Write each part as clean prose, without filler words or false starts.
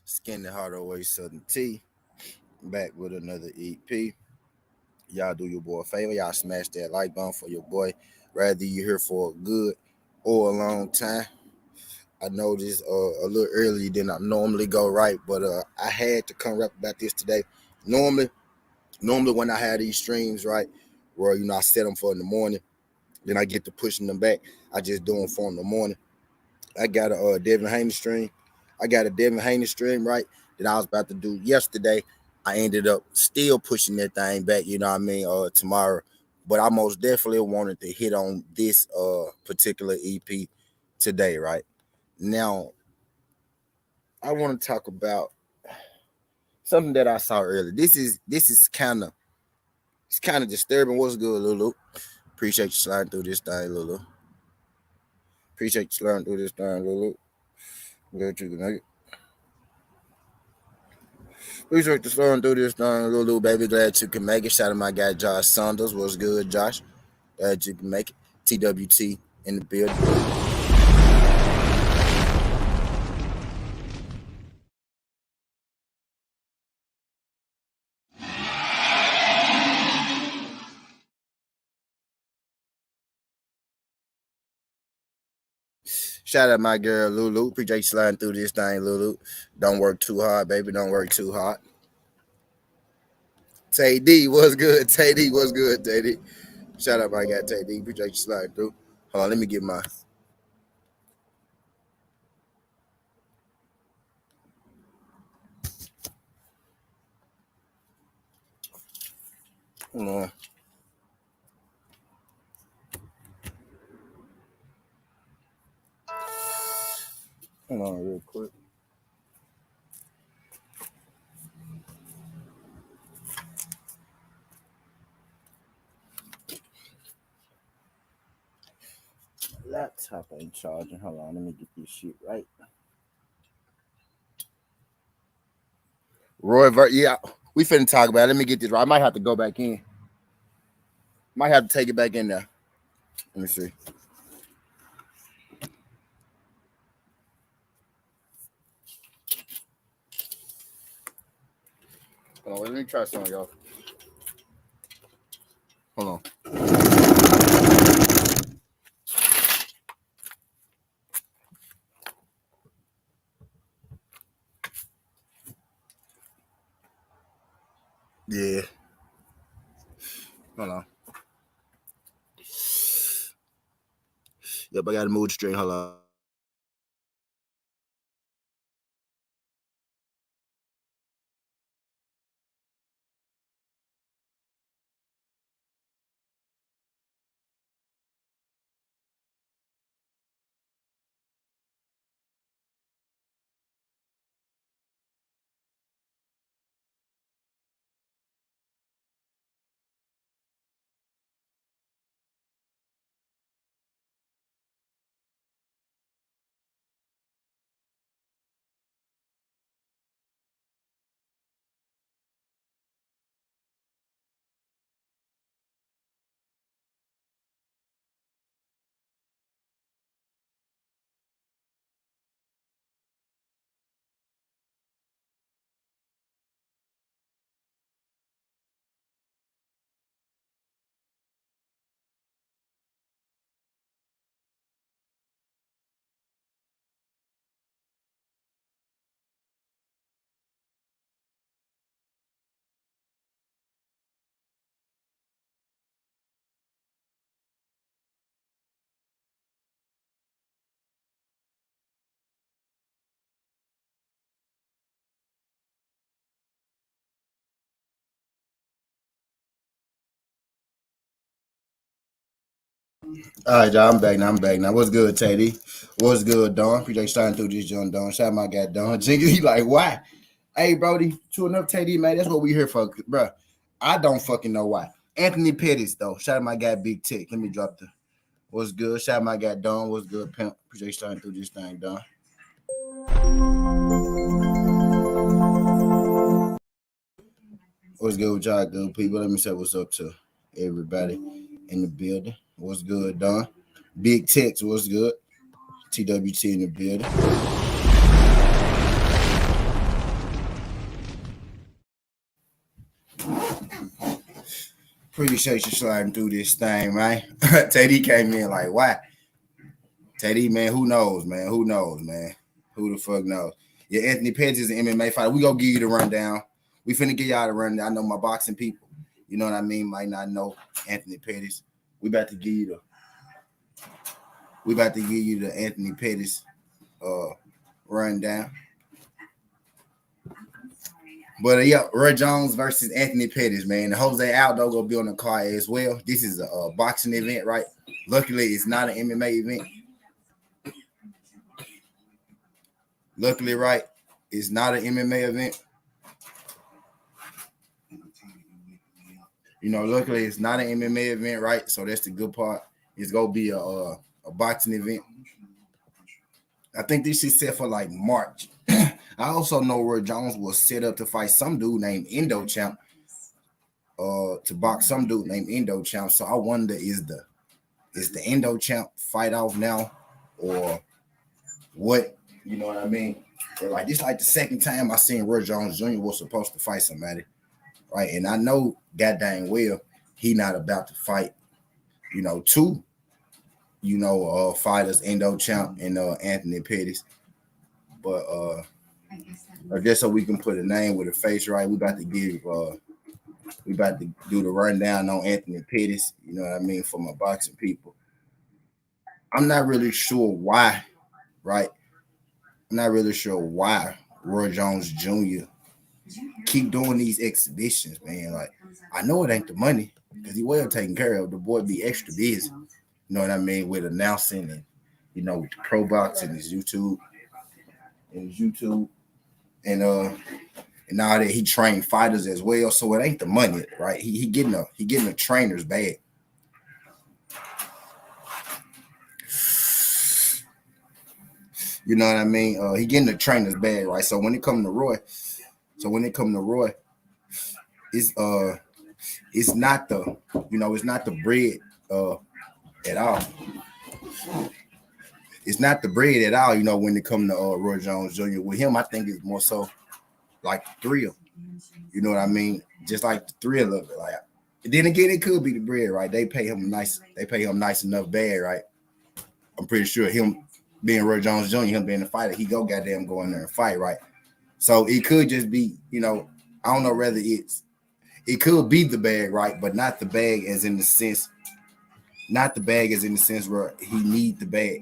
Skin the Heart Away Southern T. Back with another EP. Y'all do your boy a favor. Y'all smash that like button for your boy. Rather you here for a good or a long time. I know this a little earlier than I normally go, right? But I had to come rap about this today. Normally when I have these streams, right, where I set them for in the morning, then I get to pushing them back. I just do them for in the morning. I got a Devin Haney stream. Right, that I was about to do yesterday. I ended up still pushing that thing back, tomorrow. But I most definitely wanted to hit on this particular EP today, right? Now, I want to talk about something that I saw earlier. This is kind of disturbing. What's good, Lulu? Appreciate you sliding through this thing, Lulu. Good, you can make it. Appreciate you sliding through this thing, Lulu, baby. Glad you can make it. Shout out to my guy Josh Saunders. What's good, Josh? Glad you can make it. TWT in the building. Shout out my girl Lulu. Appreciate you sliding through this thing, Lulu. Don't work too hard, baby. Don't work too hard. Tay D, what's good? Tay D, what's good, Tay D? Shout out my guy Tay D. Appreciate you sliding through. Hold on, let me get my. Hold on. Hold on real quick. Laptop ain't charging. Hold on, let me get this shit right. Yeah, we finna talk about it. Let me get this right. I might have to go back in. Might have to take it back in there. Let me see. Hold on, let me try something, y'all. Hold on. Yeah. Hold on. Yep, I gotta move the string. Hold on. All right, y'all. I'm back now. What's good, Teddy? What's good, Don? Appreciate you starting through this, John Don. Shout out my guy, Don. Jingle, he like, why? Hey, Brody, true enough, Teddy, man. That's what we here for, bro. I don't fucking know why. Anthony Pettis, though. Shout out my guy, Big Tick. Let me drop the. What's good? Shout out my guy, Don. What's good, Pimp? Appreciate you starting through this thing, Don. What's good with y'all, good people? Let me say what's up to everybody in the building. What's good, Don? Big Tex, what's good? TWT in the building. Appreciate you sliding through this thing, man. Teddy came in like, why? Teddy, man, who knows, man? Who knows, man? Who the fuck knows? Yeah, Anthony Pettis is an MMA fighter. We gonna give you the rundown. We finna give y'all the rundown. I know my boxing people, you know what I mean, might not know Anthony Pettis. We about to give you the Anthony Pettis rundown. But yeah, RoyJones versus Anthony Pettis, man. Jose Aldo gonna be on the card as well. This is a boxing event, right? Luckily, it's not an MMA event. Luckily, right, it's not an MMA event. You know, luckily it's not an MMA event, right? So that's the good part. It's gonna be a boxing event. I think this is set for like March. I also know RoyJones was set up to fight some dude named Endo Champ. To box some dude named Endo Champ. So I wonder, is the Endo Champ fight off now, or what? You know what I mean? But like this, like the second time I seen RoyJones Jr. was supposed to fight somebody, right? And I know god dang well he not about to fight, two, fighters, Endo Champ and Anthony Pettis. But I guess so we can put a name with a face, right? We about to do the rundown on Anthony Pettis, you know what I mean, for my boxing people. I'm not really sure why, right? I'm not really sure why RoyJones Jr. keep doing these exhibitions, man. Like, I know it ain't the money because he well taken care of. The boy be extra busy, you know what I mean, with announcing and, with the pro boxing, his YouTube, and now that he trained fighters as well, so it ain't the money, right? He getting a trainer's bag. You know what I mean? He getting a trainer's bag, right? So when it come to Roy, it's not the bread at all. It's not the bread at all, when it come to RoyJones Jr. With him, I think it's more so like the thrill. You know what I mean? Just like the thrill of it. Like, then again, it could be the bread, right? They pay him nice enough bag, right? I'm pretty sure him being RoyJones Jr., him being a fighter, he go goddamn go in there and fight, right? So it could just be, I don't know whether it could be the bag, right? But not the bag as in the sense where he need the bag.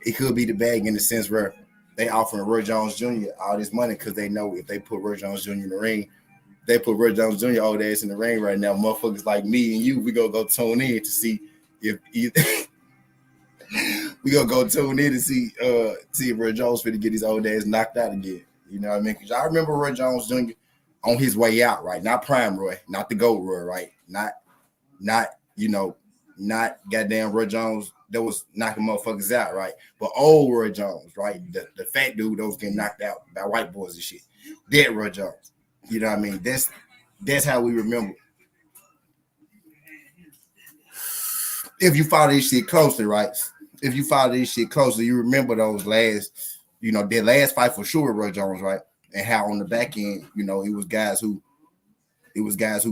It could be the bag in the sense where they offering RoyJones Jr. all this money because they know if they put RoyJones Jr. in the ring, they put RoyJones Jr. old ass in the ring right now. Motherfuckers like me and you, we gonna go tune in to see if we gonna go tune in to see if RoyJones finna get his old ass knocked out again. You know what I mean? Because I remember RoyJones Jr. on his way out, right? Not Prime Roy, not the GOAT Roy, right? Not goddamn RoyJones that was knocking motherfuckers out, right? But old RoyJones, right? The fat dude that was getting knocked out by white boys and shit. Dead RoyJones. You know what I mean? That's how we remember. If you follow this shit closely, right? You remember those their last fight for sure, RoyJones, right? And how on the back end, it was guys who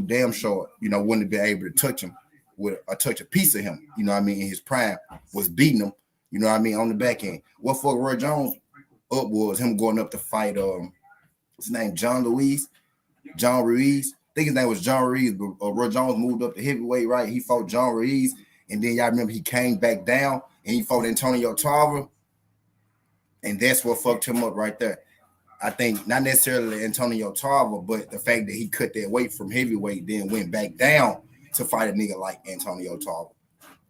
damn sure, wouldn't have been able to touch him touch a piece of him, you know what I mean, in his prime, was beating him, you know what I mean, on the back end. What fucked RoyJones up was him going up to fight his name John Ruiz. I think his name was John Ruiz, but RoyJones moved up to heavyweight, right? He fought John Ruiz, and then y'all remember he came back down and he fought Antonio Tarver, and that's what fucked him up right there. I think not necessarily Antonio Tarver, but the fact that he cut that weight from heavyweight, then went back down to fight a nigga like Antonio Tarver.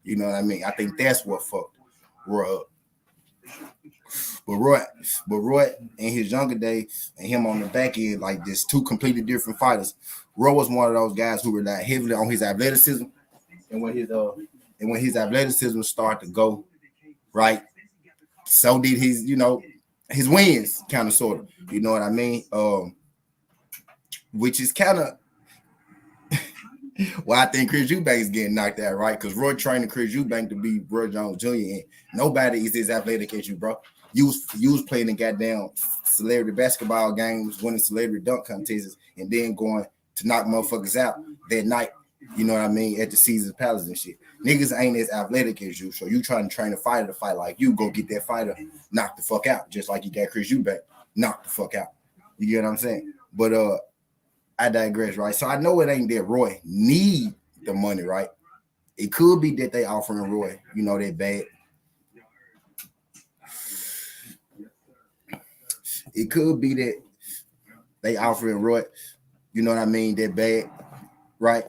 You know what I mean? I think that's what fucked Roy up. But Roy in his younger days and him on the back end, like this two completely different fighters. Roy was one of those guys who relied heavily on his athleticism. And when his athleticism started to go, right, so did his, his wins, kind of sort of. You know what I mean? Which is kind of well, I think Chris Eubank's getting knocked out, right? Because Roy training Chris Eubank to be RoyJones Jr. and nobody is as athletic as you, bro. You was playing in goddamn celebrity basketball games, winning celebrity dunk contests, and then going to knock motherfuckers out that night You know what I mean? At the Caesar's Palace and shit. Niggas ain't as athletic as you, so you trying to train a fighter to fight like you, go get that fighter, knock the fuck out, just like you got Chris Eubank, knock the fuck out. You get what I'm saying? But I digress, right? So I know it ain't that Roy need the money, right? It could be that they offering Roy, you know, that bad. It could be that they offering Roy, you know what I mean, that bad, right?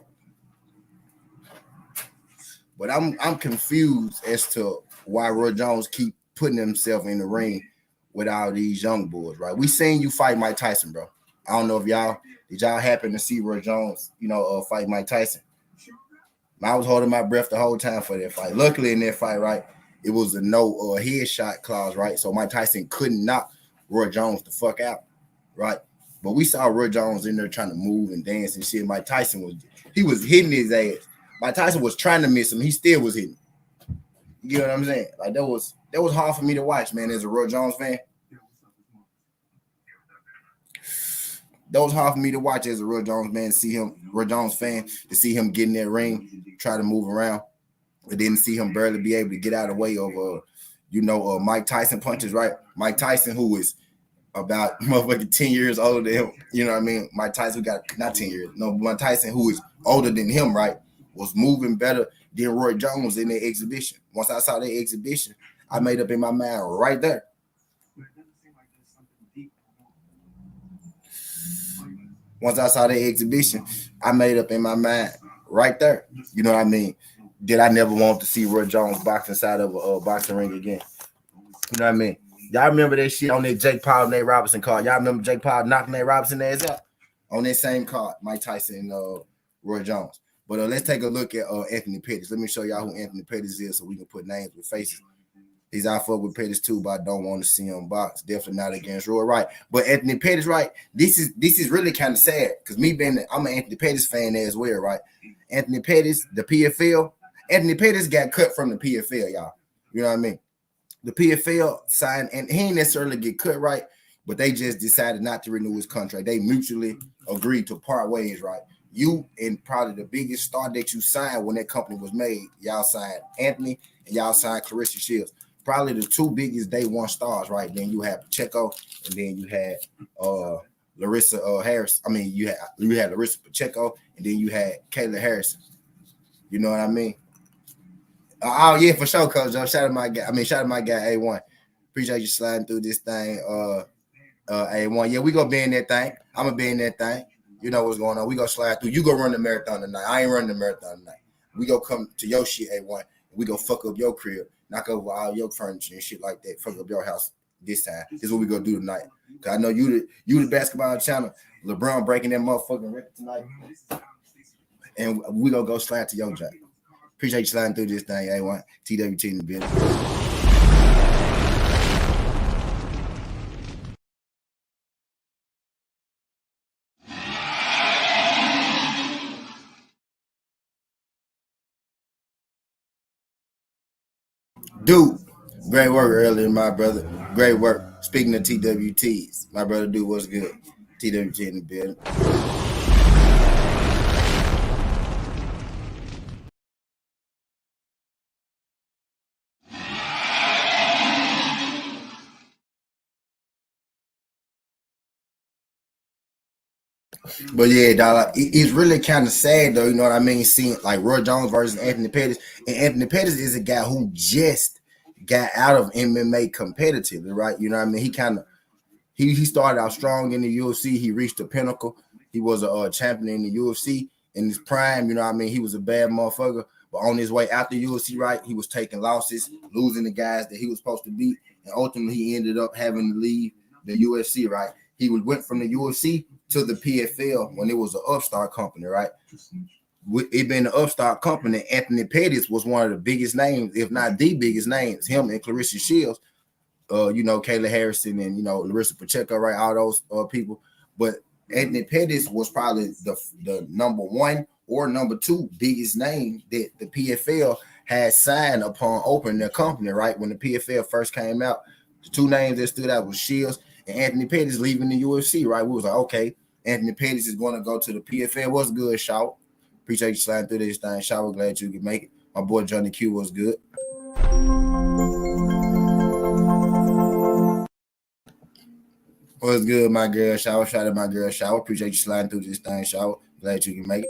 But I'm confused as to why Roy Jones keep putting himself in the ring with all these young boys, right? We seen you fight Mike Tyson, bro. I don't know if did y'all happen to see Roy Jones, fight Mike Tyson? I was holding my breath the whole time for that fight. Luckily in that fight, right, it was a no headshot clause, right? So Mike Tyson couldn't knock Roy Jones the fuck out, right? But we saw Roy Jones in there trying to move and dance and shit. Mike Tyson was hitting his ass. Mike Tyson was trying to miss him. He still was hitting. You know what I'm saying? Like that was hard for me to watch, man, as a Roy Jones fan. That was hard for me to watch as a Roy Jones man, Roy Jones fan, to see him get in that ring, try to move around, but didn't see him barely be able to get out of the way of Mike Tyson punches, right? Mike Tyson, who is about motherfucking 10 years older than him, you know what I mean? Mike Tyson got not 10 years, no, Mike Tyson, who is older than him, right, was moving better than Roy Jones in that exhibition. Once I saw that exhibition, I made up in my mind right there. Once I saw the exhibition, I made up in my mind right there. You know what I mean? Did I never want to see Roy Jones box inside of a boxing ring again? You know what I mean? Y'all remember that shit on that Jake Paul, Nate Robinson card? Y'all remember Jake Paul knocking Nate Robinson ass out on that same card, Mike Tyson and Roy Jones. But let's take a look at Anthony Pettis. Let me show y'all who Anthony Pettis is so we can put names with faces. He's out fuck with Pettis too, but I don't want to see him box. Definitely not against Roy, right? But Anthony Pettis, right? This is really kind of sad because I'm an Anthony Pettis fan as well, right? Anthony Pettis, the PFL. Anthony Pettis got cut from the PFL, y'all. You know what I mean? The PFL signed, and he didn't necessarily get cut, right? But they just decided not to renew his contract. They mutually agreed to part ways, right? You and probably the biggest star that you signed when that company was made, y'all signed Anthony and y'all signed Clarissa Shields. Probably the two biggest day one stars, right? Then you had Pacheco, and then you had Larissa Harris. I mean, you had Larissa Pacheco, and then you had Kayla Harrison. You know what I mean? Oh yeah, for sure, Coach Joe. Shout out my guy A1. Appreciate you sliding through this thing. A1. Yeah, we gonna be in that thing. I'm gonna be in that thing. You know what's going on. We gonna slide through. You go run the marathon tonight. I ain't running the marathon tonight. We go come to your shit, A1. We go fuck up your crib, knock over all your furniture and shit like that. Fuck up your house this time. This is what we gonna do tonight. Cause I know you the basketball channel. LeBron breaking that motherfucking record tonight. And we gonna go slide to your job. Appreciate you sliding through this thing, A1. TWT in the building. Dude, great work earlier, my brother. Great work. Speaking of TWTs, my brother, dude, what's good? TWT in the building. But yeah, dog, it's really kind of sad though. You know what I mean? Seeing like Roy Jones versus Anthony Pettis, and Anthony Pettis is a guy who just got out of MMA competitively, right? You know what I mean? He kind of he started out strong in the UFC. He reached the pinnacle. He was a champion in the UFC in his prime. You know what I mean? He was a bad motherfucker. But on his way out the UFC, right, he was taking losses, losing the guys that he was supposed to beat, and ultimately he ended up having to leave the UFC, right? He went from the UFC to the PFL when it was an upstart company, right? It being an upstart company, Anthony Pettis was one of the biggest names, if not the biggest names. Him and Clarissa Shields, Kayla Harrison and Larissa Pacheco, right? All those people. But Anthony Pettis was probably the number one or number two biggest name that the PFL had signed upon opening their company, right? When the PFL first came out, the two names that stood out was Shields and Anthony Pettis leaving the UFC, right? We was like, okay, Anthony Pettis is going to go to the PFL. What's good, Shaw? Appreciate you sliding through this thing. Shower, glad you could make it. My boy Johnny Q was good. What's good, my girl? Shower, shout out my girl. Shower. Appreciate you sliding through this thing. Shower. Glad you can make it.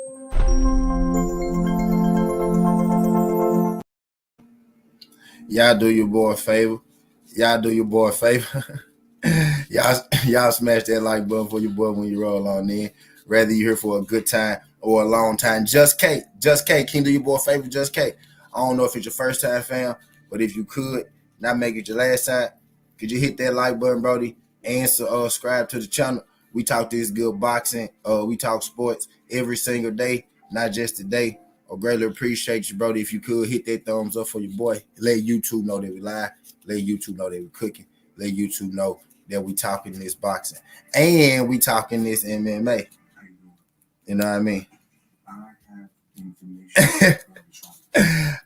Y'all do your boy a favor. Y'all do your boy a favor. y'all smash that like button for your boy when you roll on in. Whether you're here for a good time or a long time. Just K. Can you do your boy a favor? Just K. I don't know if it's your first time, fam, but if you could not make it your last time, could you hit that like button, Brody, and subscribe to the channel? We talk this good boxing. We talk sports every single day, not just today. I greatly appreciate you, Brody. If you could hit that thumbs up for your boy, let YouTube know that we live. Let YouTube know that we cooking. Let YouTube know that we talking this boxing and we talking this MMA. You know what I mean?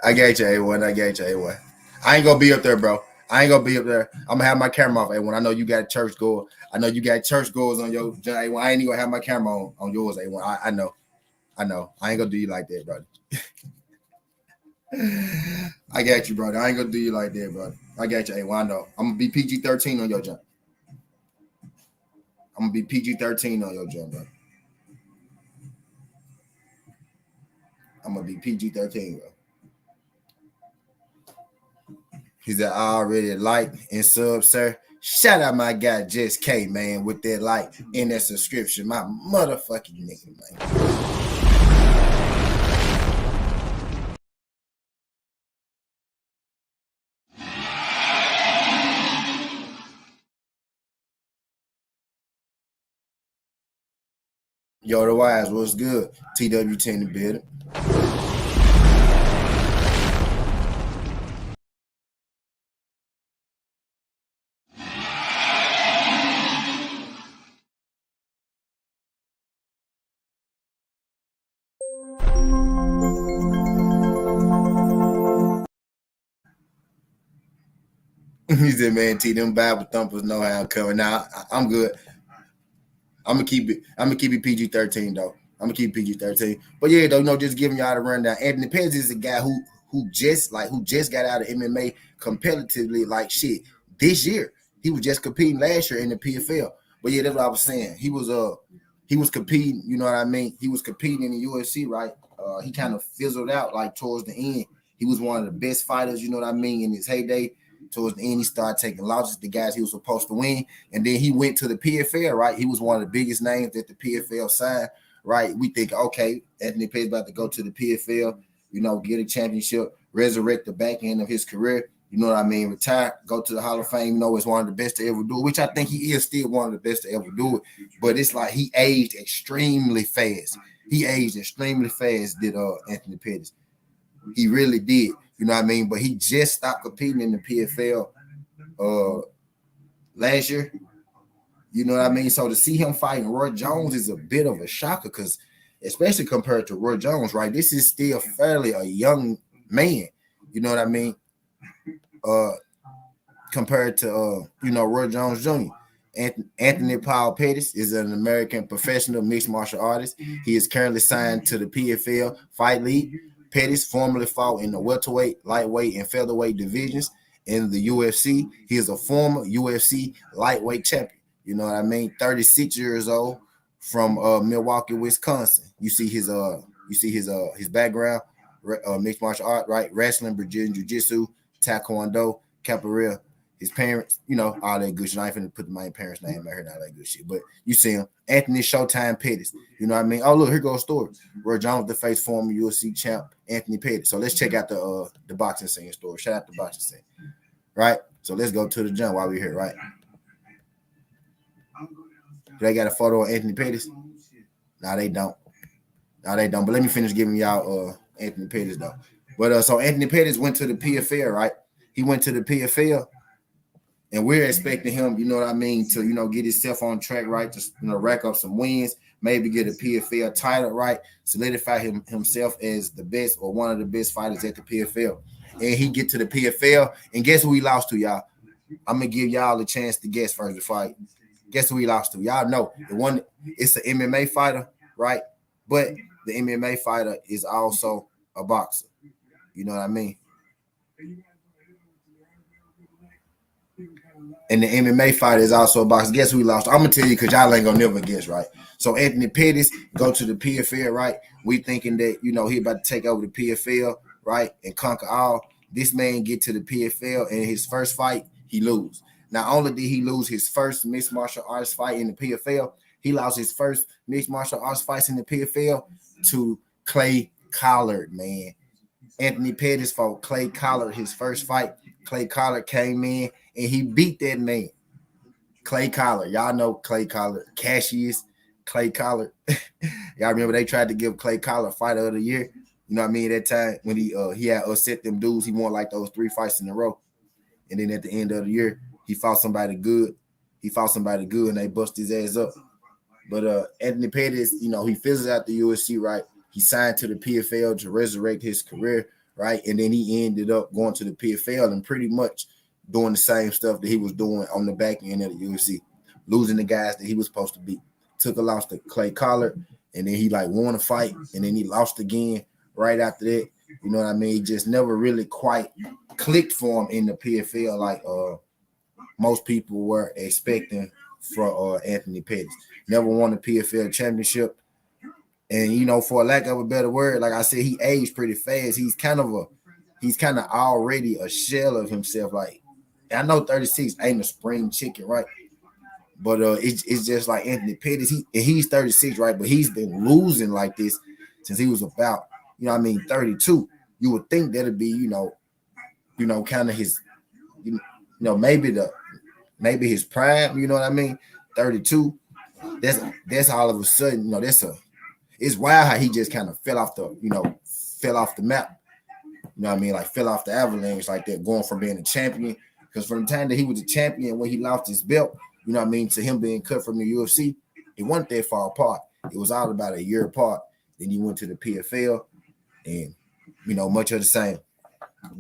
I got you, A1. I got you, A1. I ain't gonna be up there, bro. I ain't gonna be up there. I'm gonna have my camera off, A1. I know you got church goers. I know you got church goers on your A1. I ain't even gonna have my camera on yours, A1. I know. I ain't gonna do you like that, brother. I got you, brother. I ain't gonna do you like that, brother. I got you, A1. I know. I'm gonna be PG-13 on your jump. I'm gonna be PG-13 on your jump, brother. I'm gonna be PG-13, bro. He said, I already like and sub, sir. Shout out my guy, Just K, man, with that like and that subscription. My motherfucking nigga, man. Yo, the Wise, what's good? TWT in the building. He said, man, T, them Bible thumpers know how I'm coming. Now, I'm good. I'm gonna keep it PG-13 though. I'm gonna keep PG-13. But yeah, though, just giving y'all the rundown. Anthony Pettis is a guy who just got out of MMA competitively like shit this year. He was just competing last year in the PFL. But yeah, that's what I was saying. He was competing, you know what I mean? He was competing in the UFC, right? He kind of fizzled out like towards the end. He was one of the best fighters, you know what I mean, in his heyday. Towards the end, he started taking losses to guys he was supposed to win. And then he went to the PFL, right? He was one of the biggest names that the PFL signed, right? We think, okay, Anthony Pettis about to go to the PFL, get a championship, resurrect the back end of his career, you know what I mean? Retire, go to the Hall of Fame, it's one of the best to ever do it, which I think he is still one of the best to ever do it. But it's like he aged extremely fast. Did Anthony Pettis. He really did. You know what I mean? But he just stopped competing in the PFL last year. You know what I mean? So to see him fighting RoyJones is a bit of a shocker because, especially compared to RoyJones, right? This is still fairly a young man. You know what I mean? Compared to, RoyJones Jr. Anthony Pettis is an American professional mixed martial artist. He is currently signed to the PFL Fight League. Pettis formerly fought in the welterweight, lightweight, and featherweight divisions in the UFC. He is a former UFC lightweight champion. You know what I mean? 36 years old, from Milwaukee, Wisconsin. You see his background, mixed martial art, right? Wrestling, Brazilian Jiu-Jitsu, Taekwondo, Capoeira. His parents, all that good shit. I ain't finna put my parents' name out here and all that good shit. But you see him, Anthony Showtime Pettis. You know what I mean? Oh, look, here goes a story. RoyJones the face former UFC champ Anthony Pettis. So let's check out the boxing scene story. Shout out the boxing scene. Right? So let's go to the jump while we're here, right? Do they got a photo of Anthony Pettis? No, they don't. But let me finish giving y'all Anthony Pettis though. But so Anthony Pettis went to the PFL, right? He went to the PFL. And we're expecting him, you know what I mean, to, get himself on track, right? Just, rack up some wins, maybe get a PFL title, right? Solidify himself as the best or one of the best fighters at the PFL. And he get to the PFL, and guess who he lost to, y'all? I'm going to give y'all a chance to guess first before I guess who he lost to. Y'all know. It's an MMA fighter, right? But the MMA fighter is also a boxer. You know what I mean? And the MMA fighter is also a boxer. Guess who he lost? I'm gonna tell you because y'all ain't gonna never guess, right? So Anthony Pettis go to the PFL, right? We thinking that he about to take over the PFL, right, and conquer all. This man get to the PFL and his first fight he lose. Not only did he lose his first mixed martial arts fight in the PFL, he lost his first mixed martial arts fights in the PFL to Clay Collard, man. Anthony Pettis fought Clay Collard his first fight. Clay Collard came in and he beat that man. Clay Collard, y'all know Clay Collard, Cassius, Clay Collard. Y'all remember they tried to give Clay Collard Fighter of the Year. You know what I mean? That time when he had upset them dudes, he won like those 3 fights in a row. And then at the end of the year, he fought somebody good. And they bust his ass up. But Anthony Pettis, he fizzles out the UFC, right? He signed to the PFL to resurrect his career, right? And then he ended up going to the PFL and pretty much doing the same stuff that he was doing on the back end of the UFC, losing the guys that he was supposed to beat. Took a loss to Clay Collard, and then he won a fight, and then he lost again right after that. You know what I mean? He just never really quite clicked for him in the PFL like most people were expecting for Anthony Pettis. Never won the PFL championship. And for lack of a better word, like I said, he aged pretty fast. He's kind of already a shell of himself. Like, I know 36 ain't a spring chicken, right? But it's just like Anthony Pettis. He's 36, right? But he's been losing like this since he was about, 32. You would think that'd be, kind of his, maybe his prime. You know what I mean? 32. That's all of a sudden, it's wild how he just kind of fell off the map. You know what I mean? Like fell off the avalanche like that, going from being a champion. Because from the time that he was a champion when he lost his belt, you know what I mean, to him being cut from the UFC, it wasn't that far apart. It was all about a year apart. Then he went to the PFL and, much of the same.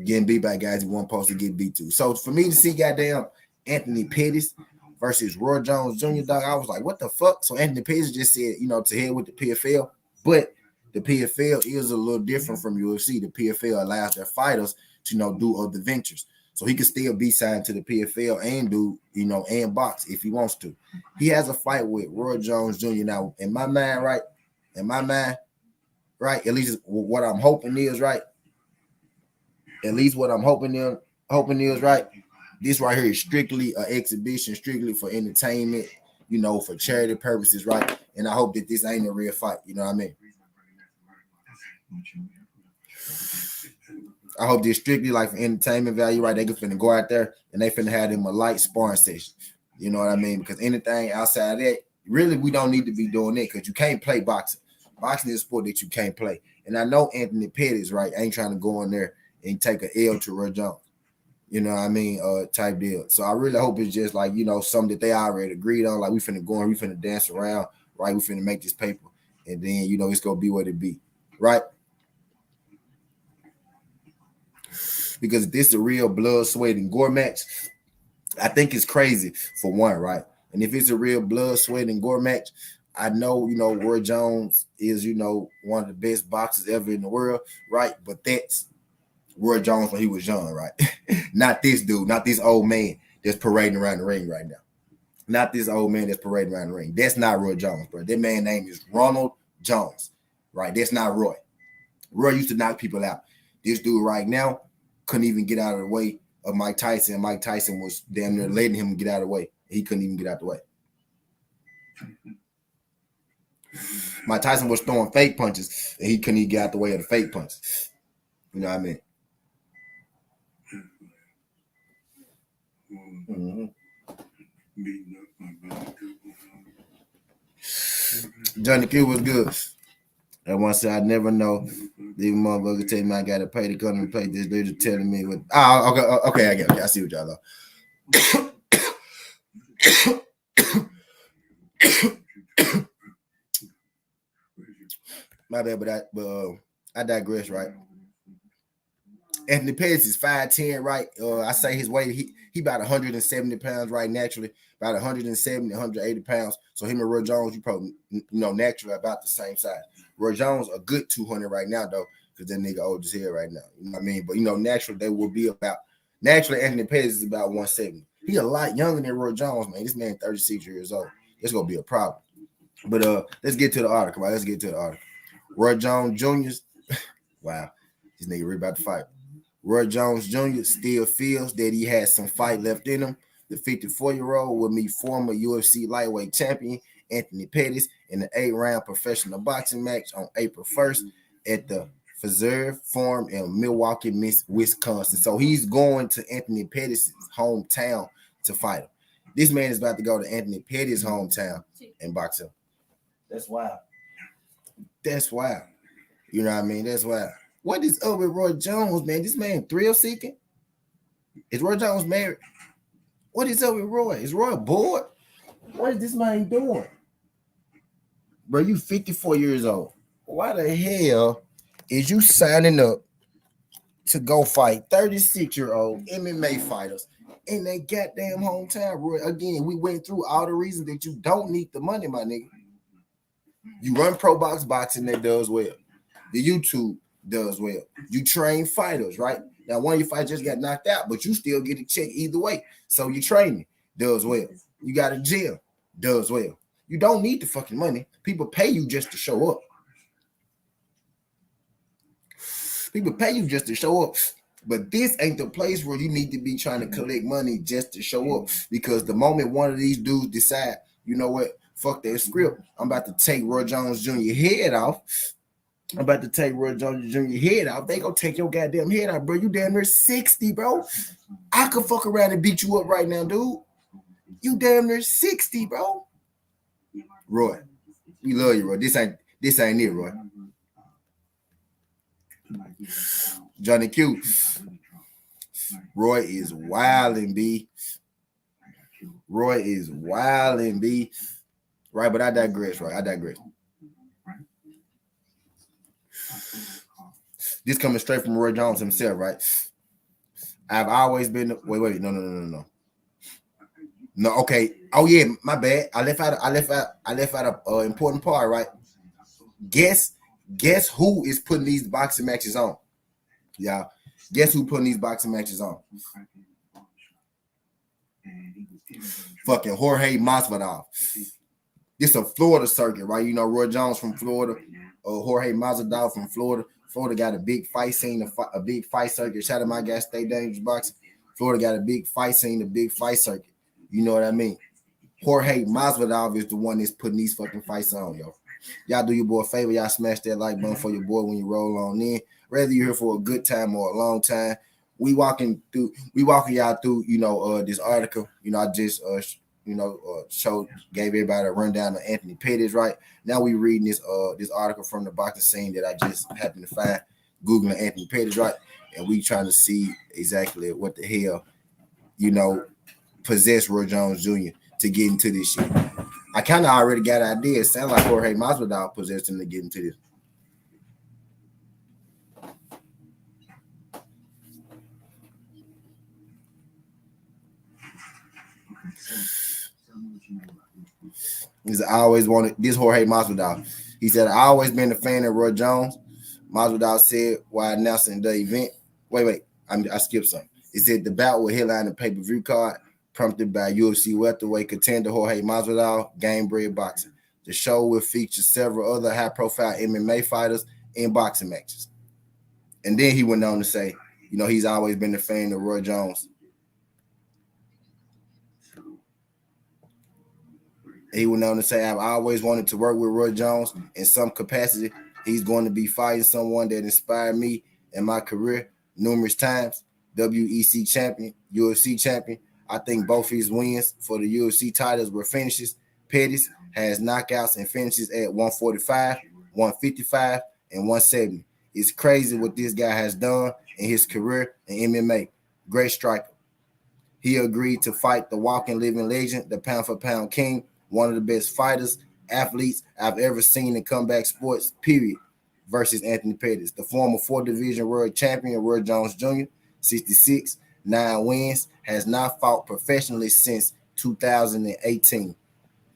Getting beat by guys he wasn't supposed to get beat to. So for me to see goddamn Anthony Pettis versus RoyJones Jr., dog, I was like, what the fuck? So Anthony Pettis just said, to head with the PFL. But the PFL is a little different from UFC. The PFL allows their fighters to, do other ventures. So he could still be signed to the PFL and do, and box if he wants to. He has a fight with RoyJones Jr. Now, in my mind, right? At least what I'm hoping is, right? At least what I'm hoping is, right? This right here is strictly an exhibition, strictly for entertainment, for charity purposes, right? And I hope that this ain't a real fight. You know what I mean? I hope this strictly like for entertainment value, right? They finna go out there and they finna have them a light sparring session. You know what I mean? Because anything outside of that, really, we don't need to be doing that because you can't play boxing. Boxing is a sport that you can't play. And I know Anthony Pettis, right, ain't trying to go in there and take an L to RoyJones. You know what I mean? Type deal. So I really hope it's just like, something that they already agreed on. Like we finna go and we finna dance around, right? We finna make this paper. And then, it's gonna be what it be, right? Because if this is a real blood, sweat, and gore match, I think it's crazy for one, right? And if it's a real blood, sweat, and gore match, I know, RoyJones is, one of the best boxers ever in the world, right? But that's RoyJones when he was young, right? Not this dude, not this old man that's parading around the ring right now. Not this old man that's parading around the ring. That's not RoyJones, bro. That man's name is Ronald Jones, right? That's not Roy. Roy used to knock people out. This dude right now couldn't even get out of the way of Mike Tyson. Mike Tyson was damn near letting him get out of the way. He couldn't even get out of the way. Mike Tyson was throwing fake punches, and he couldn't even get out the way of the fake punches. You know what I mean? Mm-hmm. Johnny Q was good. And one said, I never know. These motherfuckers tell me I gotta pay to come and play this. They're just telling me what. Okay, I get it. I see what y'all are. My bad, but I digress, right? Anthony Pettis is 5'10", right? I say his weight, he about 170 pounds, right? Naturally, about 170, 180 pounds. So him and RoyJones, you probably naturally about the same size. Roy Jones a good 200 right now though, because that nigga old as hell right now. You know what I mean? But naturally they will be about. Naturally, Anthony Pettis is about 170. He a lot younger than Roy Jones, man. This man 36 years old. It's gonna be a problem. But let's get to the article. Right? Let's get to the article. RoyJones Jr. Wow, this nigga really about to fight. RoyJones Jr. still feels that he has some fight left in him. The 54-year-old will meet former UFC lightweight champion Anthony Pettis in an 8-round professional boxing match on April 1st at the Preserve Farm in Milwaukee, Wisconsin. So he's going to Anthony Pettis' hometown to fight him. This man is about to go to Anthony Pettis' hometown and box him. That's wild. That's wild. You know what I mean? That's wild. What is up with Roy Jones, man? This man thrill seeking? Is Roy Jones married? What is up with Roy? Is Roy bored? What is this man doing? Bro, you 54 years old. Why the hell is you signing up to go fight 36-year-old MMA fighters in their goddamn hometown, Roy? Again, we went through all the reasons that you don't need the money, my nigga. You run pro boxing that does well. The YouTube does well. You train fighters, right? Now, one of your fighters just got knocked out, but you still get a check either way. So you training does well. You got a gym, does well. You don't need the fucking money. People pay you just to show up. People pay you just to show up. But this ain't the place where you need to be trying to collect money just to show up. Because the moment one of these dudes decide, you know what, fuck that script, I'm about to take RoyJones Jr. head off. I'm about to take RoyJones Jr. head off. They gonna take your goddamn head off, bro. You damn near 60, bro. I could fuck around and beat you up right now, dude. You damn near 60, bro. Roy, we love you, Roy. This ain't it, Roy. Johnny Q. Roy is wildin', B. Roy is wildin', B. Right, but I digress, right? I digress. This coming straight from Roy Jones himself, right? I've always been. Wait. No. No, okay. Oh yeah, my bad. I left out an important part, right? Guess who is putting these boxing matches on? Yeah. Guess who putting these boxing matches on? Fucking Jorge Masvidal. This a Florida circuit, right? You know, Roy Jones from Florida, Jorge Masvidal from Florida. Florida got a big fight scene, a big fight circuit. Shout out to my guy, Stay Dangerous Boxing. Florida got a big fight scene, a big fight circuit. You know what I mean? Jorge Masvidal is the one that's putting these fucking fights on, yo. Y'all do your boy a favor. Y'all smash that like button for your boy when you roll on in. Whether you're here for a good time or a long time, we walking y'all through, this article. I just gave everybody a rundown of Anthony Pettis, right? Now we reading this article from the boxing scene that I just happened to find, Googling Anthony Pettis, right? And we trying to see exactly what the hell, possessed RoyJones Jr. to get into this shit. I kind of already got an idea. It sounds like Jorge Masvidal possessed him to get into this. He's always wanted this Jorge Masvidal. He said, I always been a fan of Roy Jones. Masvidal said while announcing the event. Wait. I skipped something. It said the bout will headline the pay-per-view card prompted by UFC welterweight contender Jorge Masvidal, Game Bread Boxing. The show will feature several other high-profile MMA fighters in boxing matches. And then he went on to say, he's always been a fan of Roy Jones. He went on to say, I've always wanted to work with Roy Jones in some capacity. He's going to be fighting someone that inspired me in my career numerous times. WEC champion, UFC champion. I think both his wins for the UFC titles were finishes. Pettis has knockouts and finishes at 145, 155, and 170. It's crazy what this guy has done in his career in MMA. Great striker. He agreed to fight the walking living legend, the pound-for-pound king, one of the best fighters, athletes I've ever seen in combat sports, period, versus Anthony Pettis. The former 4-division world champion, RoyJones Jr., 66, 9 wins, has not fought professionally since 2018.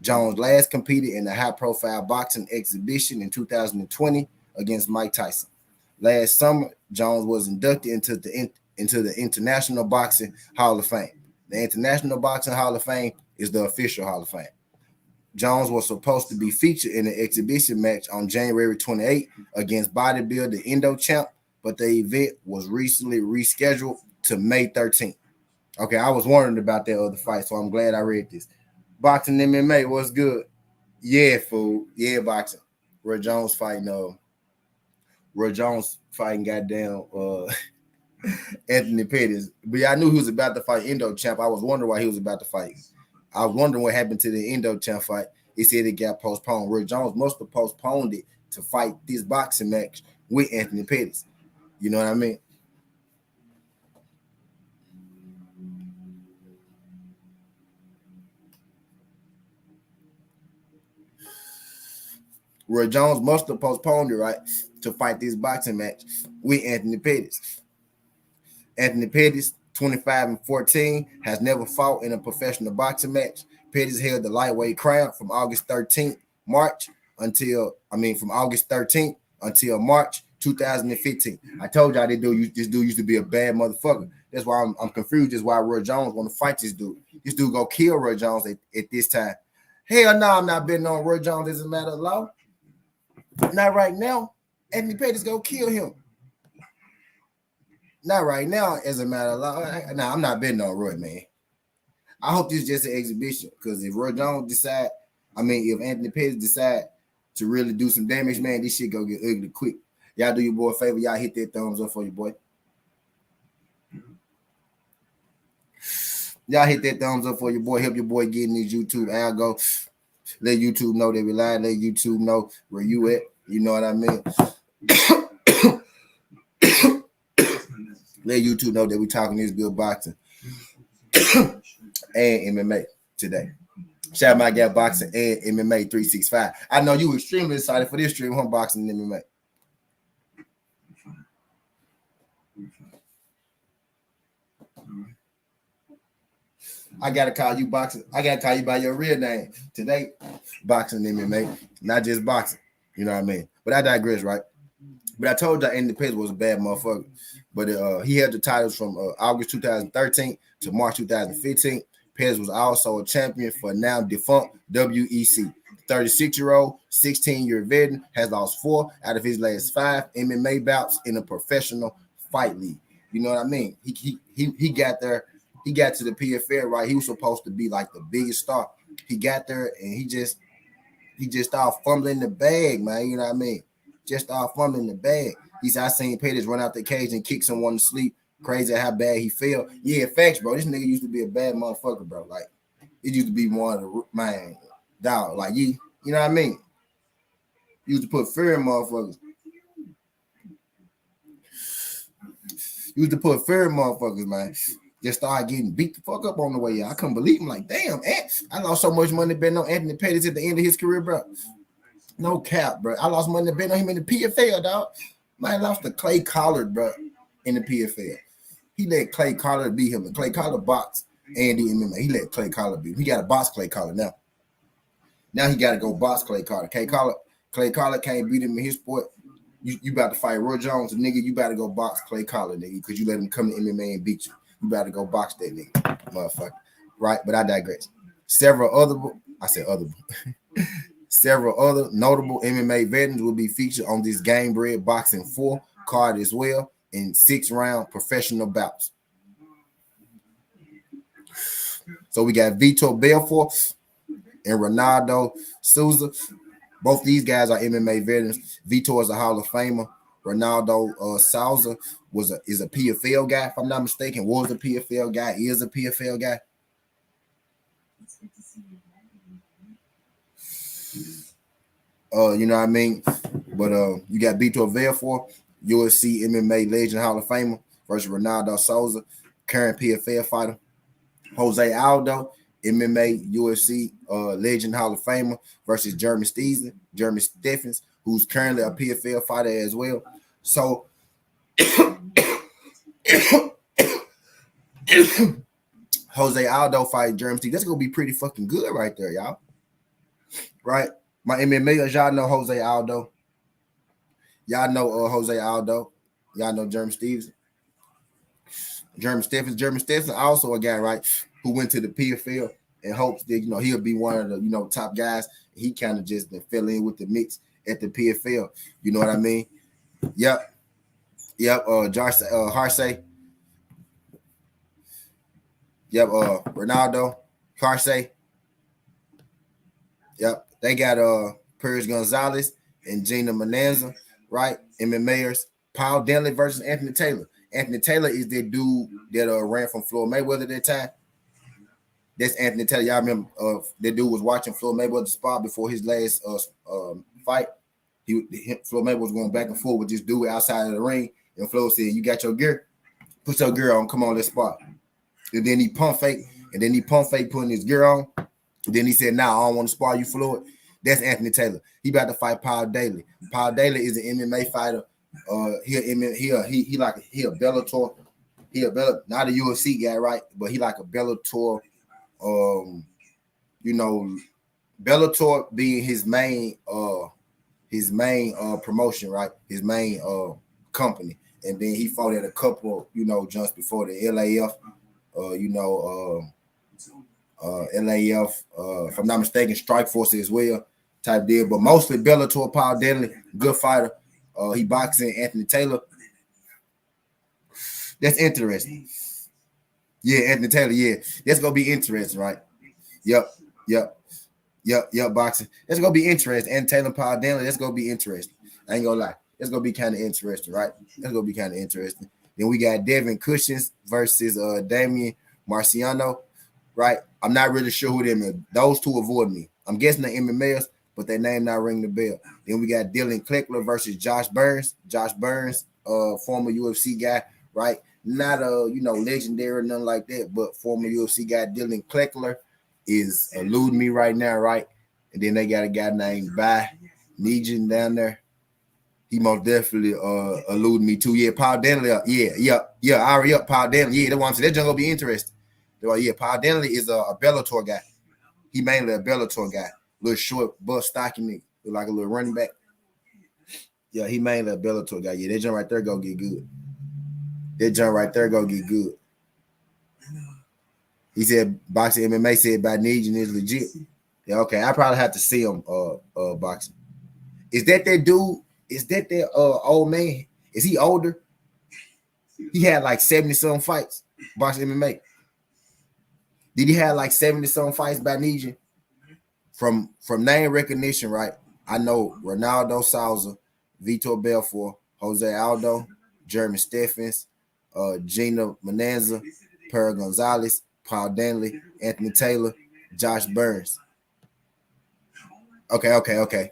Jones last competed in a high-profile boxing exhibition in 2020 against Mike Tyson. Last summer, Jones was inducted into the International Boxing Hall of Fame. The International Boxing Hall of Fame is the official Hall of Fame. Jones was supposed to be featured in an exhibition match on January 28 against bodybuilder Indo champ, but the event was recently rescheduled to May 13th. Okay, I was wondering about that other fight, so I'm glad I read this. Boxing MMA, what's good? Yeah, fool. Yeah, boxing. RoyJones fighting goddamn Anthony Pettis. But yeah, I knew he was about to fight Indo champ. I was wondering why he was about to fight. I was wondering what happened to the Indo champ fight. He said it got postponed. RoyJones must have postponed it to fight this boxing match with Anthony Pettis. You know what I mean? RoyJones must have postponed it, right, to fight this boxing match with Anthony Pettis. Anthony Pettis, 25-14, has never fought in a professional boxing match. Pettis held the lightweight crown from August 13th until March 2015. I told y'all this dude used to be a bad motherfucker. That's why I'm confused. That's why RoyJones want to fight this dude. This dude go kill RoyJones at this time. Hell no, I'm not betting on RoyJones as a matter of law. Not right now. Anthony Pettis go kill him. Not right now, as a matter of law. Nah, I'm not betting on Roy, man. I hope this is just an exhibition, because if if Anthony Pettis decide to really do some damage, man, this shit go get ugly quick. Y'all do your boy a favor. Y'all hit that thumbs up for your boy. Y'all hit that thumbs up for your boy. Help your boy get in this YouTube algo. Let YouTube know that we live. Let YouTube know where you at. You know what I mean? Let YouTube know that we talking this good boxing and MMA today. Shout out my guy boxing and MMA 365. I know you extremely excited for this stream on boxing and MMA. I gotta call you boxing. I gotta call you by your real name today. Boxing and MMA, not just boxing. You know what I mean? But I digress, right? But I told you Anthony Pettis was a bad motherfucker. But he held the titles from August 2013 to March 2015. Pettis was also a champion for now defunct WEC. 36-year-old, 16-year veteran has lost 4 out of his last 5 MMA bouts in a professional fight league. You know what I mean? He got there. He got to the PFL, right? He was supposed to be like the biggest star. He got there and he just started fumbling the bag, man. You know what I mean? Just started fumbling the bag. I seen Pettis run out the cage and kick someone to sleep. Crazy how bad he felt. Yeah, facts, bro. This nigga used to be a bad motherfucker, bro. Like, it used to be one of the, man, dog. Like, you know what I mean? Used to put fear in motherfuckers. Man. Just started getting beat the fuck up on the way out. I couldn't believe him. Like, damn, I lost so much money betting on Anthony Pettis at the end of his career, bro. No cap, bro. I lost money betting on him in the PFL, dog. Man, I lost to Clay Collard, bro, in the PFL. He let Clay Collard beat him. And Clay Collard box and do MMA. He let Clay Collard beat him. He got to box Clay Collard now. Now he got to go box Clay Collard. Clay Collard can't beat him in his sport. You about to fight Roy Jones, nigga. You about to go box Clay Collard, nigga, because you let him come to MMA and beat you. You about to go box that nigga, motherfucker. Right? But I digress. Several other notable MMA veterans will be featured on this Game Bread Boxing 4 card as well in 6-round professional bouts. So we got Vitor Belfort and Ronaldo Souza. Both these guys are MMA veterans. Vitor is a Hall of Famer. Ronaldo Souza is a PFL guy, if I'm not mistaken. Was a PFL guy, is a PFL guy. You know what I mean? But you got Vitor Belfort, UFC MMA legend Hall of Famer, versus Ronaldo Souza, current PFL fighter. Jose Aldo, MMA UFC legend Hall of Famer, versus Jeremy Stephens, who's currently a PFL fighter as well. So Jose Aldo fighting Jeremy Stephens. That's gonna be pretty fucking good right there, y'all. right? My MMA, y'all know Jose Aldo. Y'all know Jose Aldo. Y'all know German Stevenson. German Stevenson also a guy, right, who went to the PFL and hopes that he'll be one of the top guys. He kind of just fell in with the mix at the PFL. You know what I mean? Yep. Josh Harsey. Yep. Ronaldo Harsey. Yep. They got Perez Gonzalez and Gina Mananza, right? MMAers. Paul Denley versus Anthony Taylor. Anthony Taylor is the dude that ran from Floyd Mayweather at that time. That's Anthony Taylor. Y'all remember that dude was watching Floyd Mayweather's spot before his last fight. Floyd Mayweather was going back and forth with this dude outside of the ring, and Floyd said, "You got your gear? Put your gear on. Come on, let's spot." And then he pump fake, putting his gear on. And then he said, "Nah, I don't want to spar you, Floyd." That's Anthony Taylor. He about to fight Paul Daly. Paul Daly is an MMA fighter. He a Bellator. Not a UFC guy, right? But he like a Bellator. Bellator being his main promotion, right? His main company. And then he fought at a couple, just before the LAF, LAF, if I'm not mistaken, Strike Force as well, type deal. But mostly Bellator. Paul Denley, good fighter. He boxing Anthony Taylor. That's interesting. Yeah, Anthony Taylor. Yeah, that's gonna be interesting, right? Yep. Boxing. That's gonna be interesting. And Taylor, Paul Denley. That's gonna be interesting. I ain't gonna lie. That's gonna be kind of interesting, right? That's gonna be kind of interesting. Then we got Devin Cushions versus Damian Marciano, right? I'm not really sure who them are. Those two avoid me. I'm guessing the MMAs, but their name not ring the bell. Then we got Dylan Kleckler versus Josh Burns. Josh Burns, former UFC guy, right? Not legendary or nothing like that, but former UFC guy Dylan Kleckler is eluding me right now, right? And then they got a guy named By Nejan down there. He most definitely eluding me too. Yeah, Paul Denley. Yeah. I already up Paul Denley. Yeah, that's what I'm saying. That's gonna be interesting. Yeah, Paul Denley is a Bellator guy. He mainly a Bellator guy. Little short, buff, stocky nigga. Look like a little running back. Yeah, he mainly a Bellator guy. Yeah, that jump right there gonna get good. He said boxing MMA said by Nejan is legit. Yeah, okay. I probably have to see him boxing. Is that dude? Is that old man? Is he older? He had like 70-some fights boxing MMA. Did he have like 70-some fights by Nejan? From name recognition, right? I know Ronaldo Souza, Vitor Belfort, Jose Aldo, German Stephens, Gina Mananza, Per Gonzalez, Paul Denley, Anthony Taylor, Josh Burns. Okay.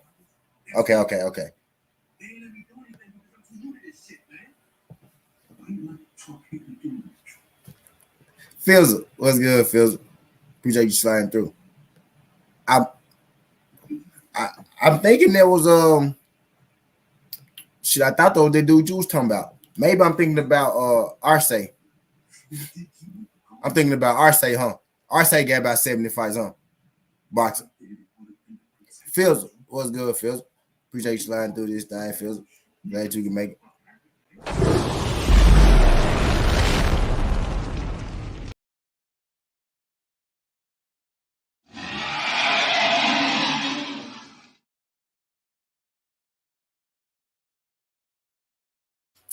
Fizzle, what's good, Fizzle? Appreciate you sliding through. I'm thinking there was shit. I thought that was the dude you was talking about. Maybe I'm thinking about Arce. I'm thinking about Arce, huh? Arce got about 70 fights, huh? Boxing. Fizzle, what's good, Fizzle? Appreciate you sliding through this thing, Fizzle. Glad you can make it.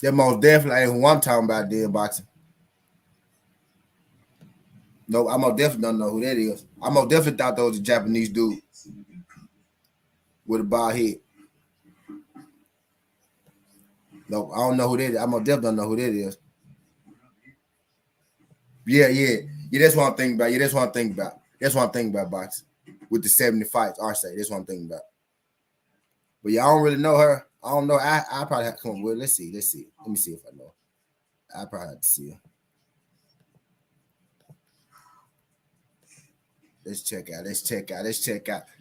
That most definitely ain't who I'm talking about there boxing. No, I most definitely don't know who that is. I most definitely thought that was a Japanese dude with a bald head. No, I don't know who that is. I most definitely don't know who that is. Yeah. That's what I'm thinking about. That's what I'm thinking about boxing. With the 70 fights, Arce. That's what I'm thinking about. But yeah, I don't really know her. I don't know. I probably have to come up with. Let's see. Let me see if I know. I probably have to see her. Let's check out.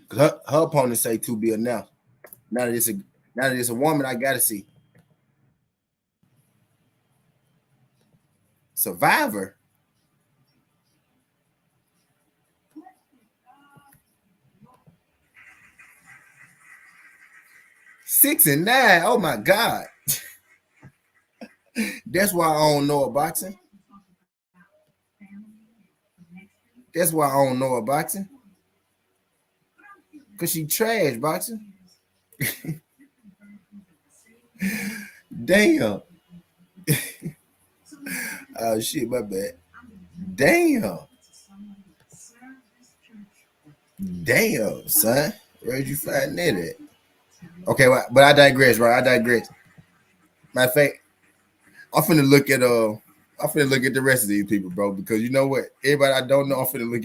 Cause her opponent say to be announced. Now that it's a woman, I gotta see. Survivor. 6'9". Oh my God. That's why I don't know a boxing. That's why I don't know a boxing. Cause she trash boxing. Damn. Oh shit, my bad. Damn. Damn, son. Where'd you find that at? Okay, well, but I digress, right? I digress. Matter of fact, I'm finna look at the rest of these people, bro, because you know what? Everybody I don't know, I'm finna look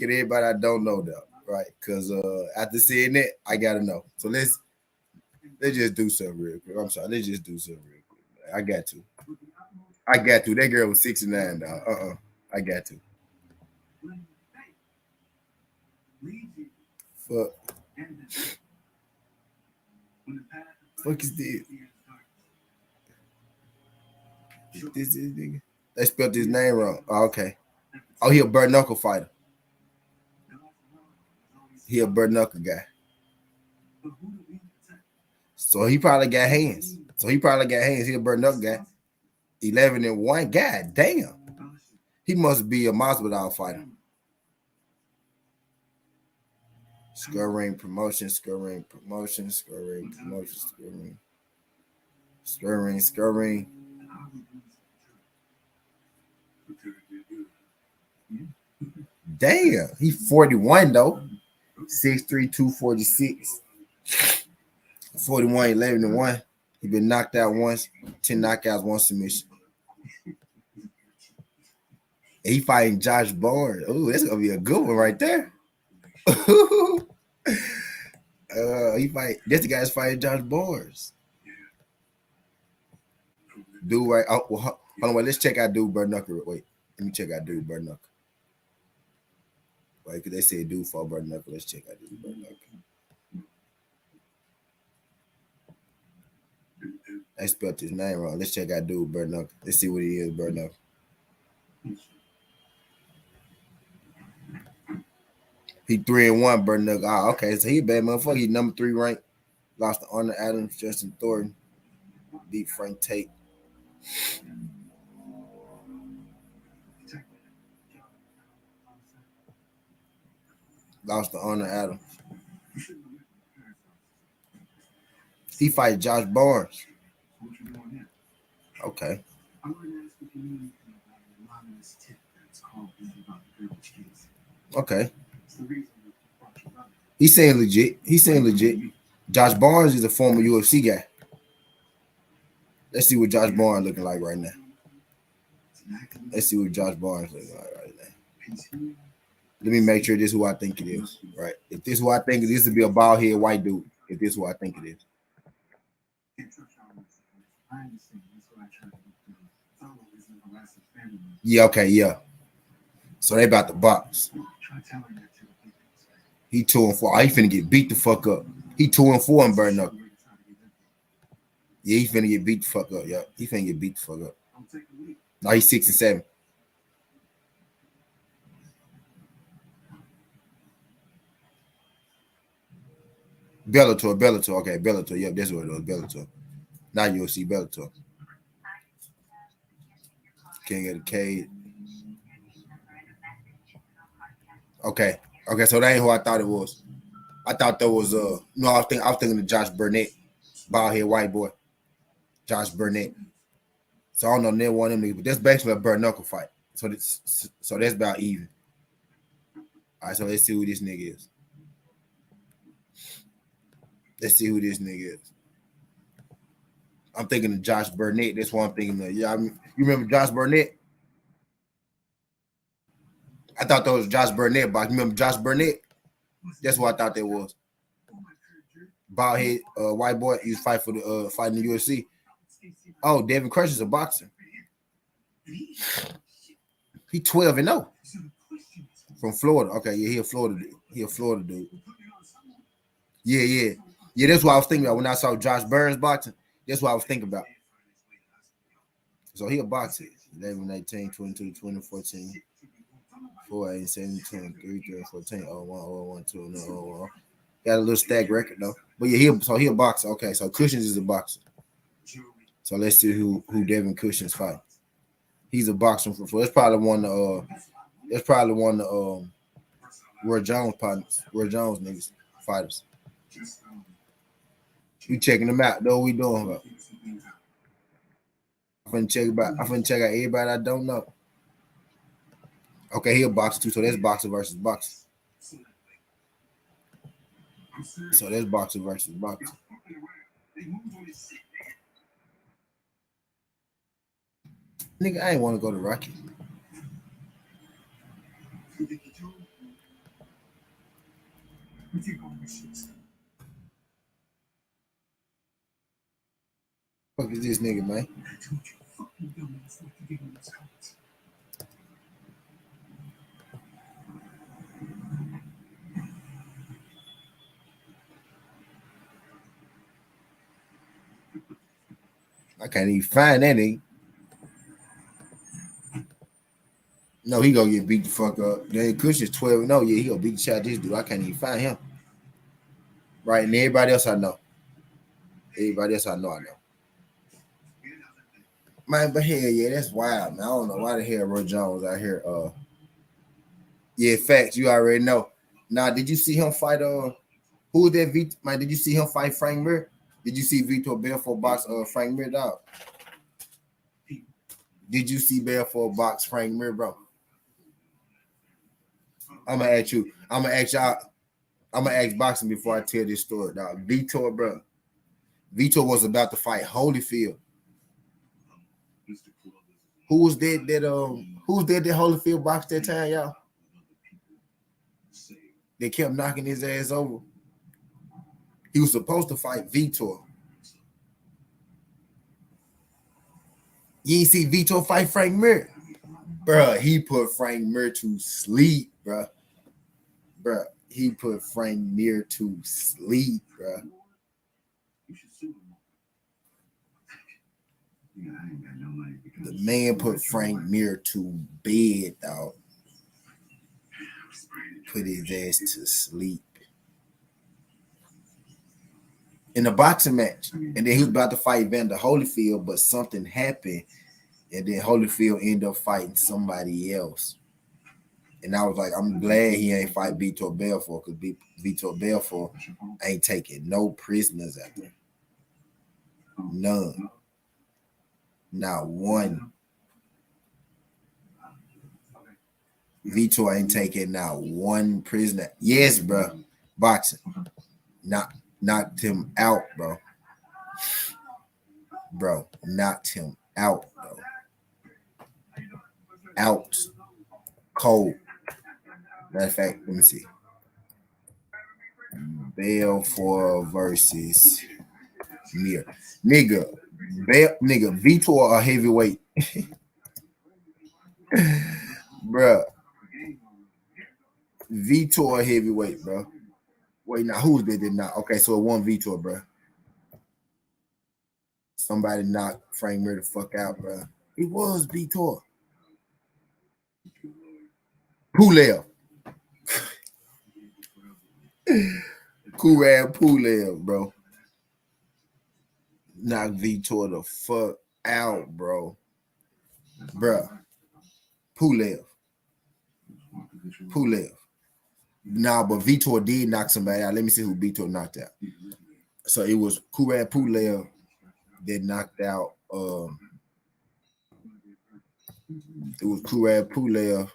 at everybody I don't know though, right? Because after seeing that, I gotta know. So let's just do something real quick. I'm sorry, let's just do something real quick. I got to. I got to. That girl was 69 now. I got to. Fuck. Fuck is this? This nigga. They spelled his name wrong. Oh, okay. Oh, he a bare knuckle fighter. He a bare knuckle guy. So he probably got hands. He a bare knuckle guy. 11-1. God damn. He must be a Masvidal fighter. Scoring promotion. Damn, he 41 though. 6'3", 246. 41, 11-1. He been knocked out once, 10 knockouts, 1 submission. And he fighting Josh Barnes. Oh, that's gonna be a good one right there. This the guy's fighting Josh Barnes. Dude, right? Oh, well, hold on, wait. Let's check out dude Burnukker. Wait, let me check out dude Burnukker. Wait, because they said dude for Burnukker. Let's check out dude Burnukker. I spelled his name wrong. Let's check out dude Burnukker. Let's see what he is, Burnukker. He 3-1, Burnukker. Oh, okay. So he a bad motherfucker. He number 3 ranked. Lost to Arnold Adams, Justin Thornton, beat Frank Tate. Lost to Arnold Adams. He fight Josh Barnes. Okay. Okay. He's saying legit. Josh Barnes is a former UFC guy. Let's see what Josh Barnes looking like right now. Let me make sure this is who I think it is. Right. If this is who I think it is, to be a bald head white dude. If this is who I think it is. Yeah, okay, yeah. So they about to box. He 2-4. Oh, he finna get beat the fuck up. He 2-4 and burn up. Yeah, he finna get beat the fuck up. Yeah, he finna get beat the fuck up. No, he's 6-7. Bellator. Okay, Bellator. Yep, that's what it was. Bellator. Not UFC, Bellator. Can't get a cage. Okay, so that ain't who I thought it was. I thought that was no, I was thinking of Josh Burnett, bald head white boy. Josh Burnett. So I don't know neither one of them niggas, but that's basically a bare knuckle fight. So that's about even. All right, so let's see who this nigga is. I'm thinking of Josh Burnett. That's what I'm thinking of. Yeah, you remember Josh Burnett? I thought that was Josh Burnett, but you remember Josh Burnett? That's what I thought that was. Bald head, white boy. He was fighting the UFC. Oh, Devin Crusher's a boxer. He 12-0 from Florida. Okay, yeah, he a Florida dude. Yeah. That's what I was thinking about when I saw Josh Burns boxing. That's what I was thinking about. So he a boxer. 11, 18, 22, 20, 14, 4, 8, 7, 10, 3, 3, 14, 01, 01, 2, 0, 01. Got a little stack record though. But yeah, he a boxer. Okay, so Cushions is a boxer. So let's see who Devin Cushions fight. He's a boxer for that's probably one of RoyJones partners, RoyJones niggas fighters. We checking them out. Though we doing about. I'm finna check out everybody I don't know. Okay, he a boxer too, so that's boxer versus boxer. So that's boxer versus boxer. Nigga, I ain't want to go to Rocky. Fuck is this nigga, man? I can't even find that nigga. No, he gonna get beat the fuck up. Then Cush is 12. No, yeah, he gonna beat the shot this dude. I can't even find him. Right, and everybody else I know. Everybody else I know. Man, but hell yeah, that's wild, man. I don't know why the hell RoyJones out here. Yeah, facts. You already know. Now, did you see him fight? Who was that? Man, did you see him fight Frank Mir? Did you see Vitor Belfort box Frank Mir, dog? Did you see Belfort box Frank Mir, bro? I'm gonna ask you. I'm gonna ask y'all. I'm gonna ask boxing before I tell this story, dog. Vitor, bro. Vitor was about to fight Holyfield. Who was that? Who was that Holyfield boxed that time, y'all? They kept knocking his ass over. He was supposed to fight Vitor. You ain't see Vitor fight Frank Mir, bruh. He put Frank Mir to sleep, bruh. Bruh, he put Frank Mir to sleep, bruh. The man put Frank Mir to bed, dog. Put his ass to sleep. In a boxing match. And then he was about to fight Vander Holyfield, but something happened. And then Holyfield ended up fighting somebody else. And I was like, I'm glad he ain't fight Vitor Belfort, because Vitor Belfort ain't taking no prisoners out there. None. Not one. Vitor ain't taking not one prisoner. Yes, bro. Boxing. Knocked him out, bro. Bro, knocked him out, bro. Out. Cold. Matter of fact, let me see. Belfort versus Mir. Nigga, Vitor a heavyweight. Bruh. Vitor a heavyweight, bro. Wait, now who's that did not? Okay, so it won Vitor, bro. Somebody knocked Frank Mir the fuck out, bro. It was Vitor. Pulev. Kurad Pulev, bro. Knocked Vitor the fuck out, bro. Bruh. Pulev. Nah, but Vitor did knock somebody out. Let me see who Vitor knocked out. So it was Kurad Pulev that knocked out. It was Kurad Pulev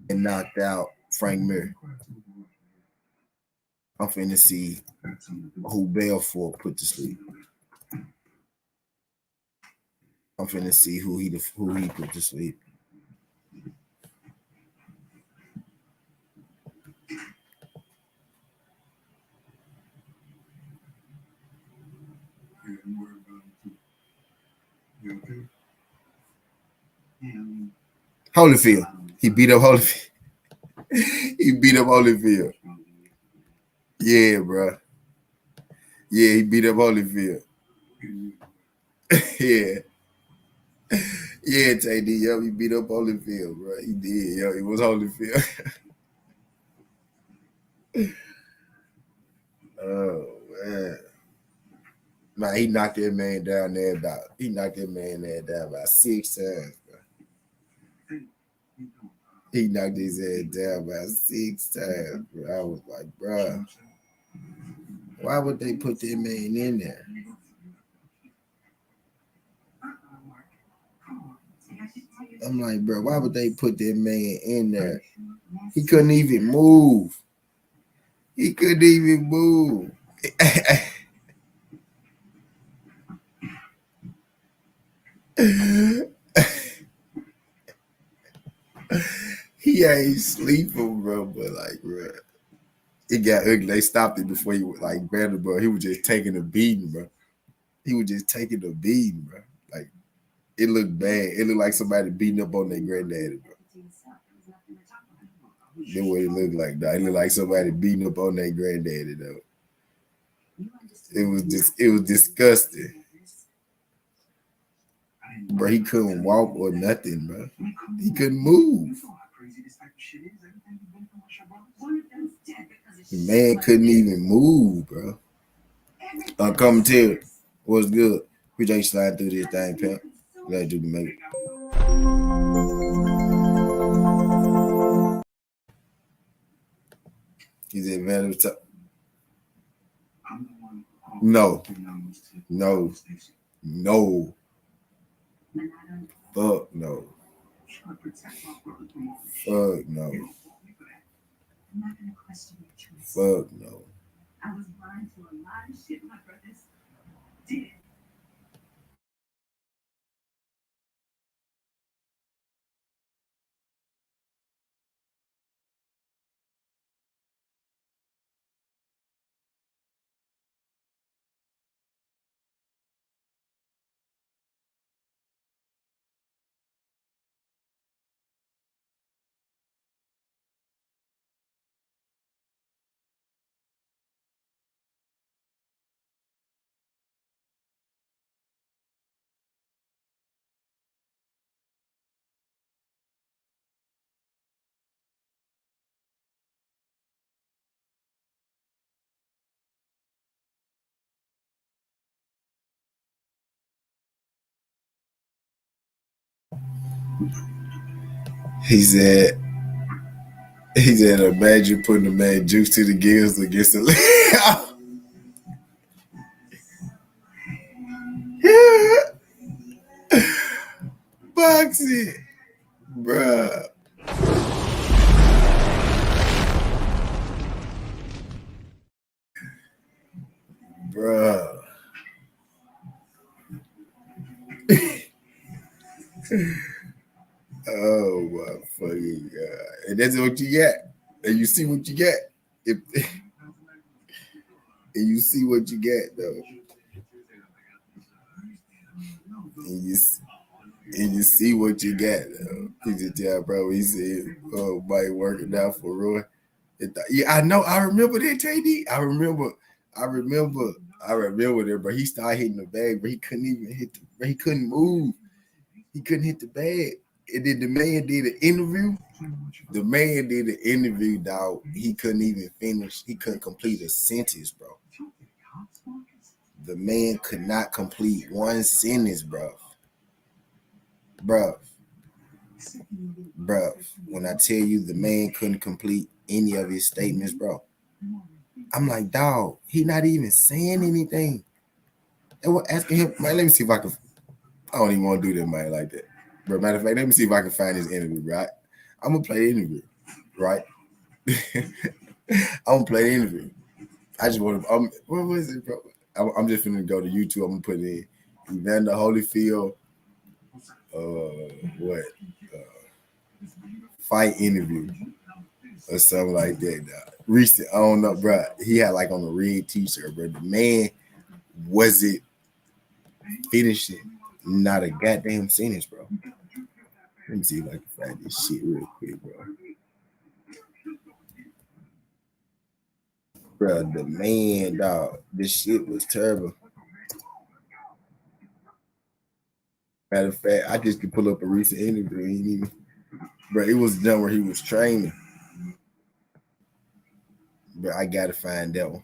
that knocked out Frank Mir. I'm finna see who Belfort put to sleep. I'm finna see who he put to sleep. Holyfield. He beat up Holyfield. He beat up Holyfield. Yeah, bro. Yeah, he beat up Holyfield. Yeah. Yeah, JD. Yo, he beat up Holyfield, bro. He did. Yo, it was Holyfield. Oh man. Man, he knocked that man down there about 6 times, bro. He knocked his head down about 6 times, bro. I was like, bro, why would they put that man in there? I'm like, bro, why would they put that man in there? He couldn't even move. He couldn't even move. He ain't sleeping, bro, but like, bro, it got ugly. They stopped it before he was like Vanderbilt. He was just taking a beating, bro. He was just taking a beating, bro. Like it looked bad. It looked like somebody beating up on their granddaddy, bro. That's what it looked like, dog. It looked like somebody beating up on their granddaddy, though. It was disgusting. Bro, he couldn't walk or nothing, bro. He couldn't move. The man couldn't even move, bro. Commentary was good. We just slide through this thing, pimp. Glad you can make it. He's at Vanderbilt. No. No. No. Fuck no. Fuck no. Fuck no. I was blind to a lot of shit my brothers did. He said, imagine putting the man juice to the gills against the boxing, bruh. Bruh. Oh my fucking god. And that's what you got. And you see what you got. If and you see what you got though. And you see what you got though. He just tell bro, he said, oh, Mike working out for Roy. Yeah, I know. I remember that, JD. I remember that, but he started hitting the bag, but he couldn't even he couldn't move. He couldn't hit the bag. And then the man did an interview. The man did an interview, dog. He couldn't even finish. He couldn't complete a sentence, bro. The man could not complete one sentence, bro. Bro. When I tell you the man couldn't complete any of his statements, bro. I'm like, dog, he not even saying anything. They were asking him, man, let me see if I can. I don't even want to do that, man, like that. But matter of fact, let me see if I can find this interview, right? I'm going to play the interview, right? I'm going to play the interview. I just want to, what was it, bro? I'm just going to go to YouTube. I'm going to put in Evander Holyfield, fight interview or something like that. Recent, I don't know, bro. He had like on a red t-shirt, bro. The man wasn't finishing not a goddamn sentence, bro. Let me see if I can find this shit real quick, bro. Bro, the man, dog, this shit was terrible. Matter of fact, I just could pull up a recent interview. Bro, it was done where he was training. Bro, I gotta find that one.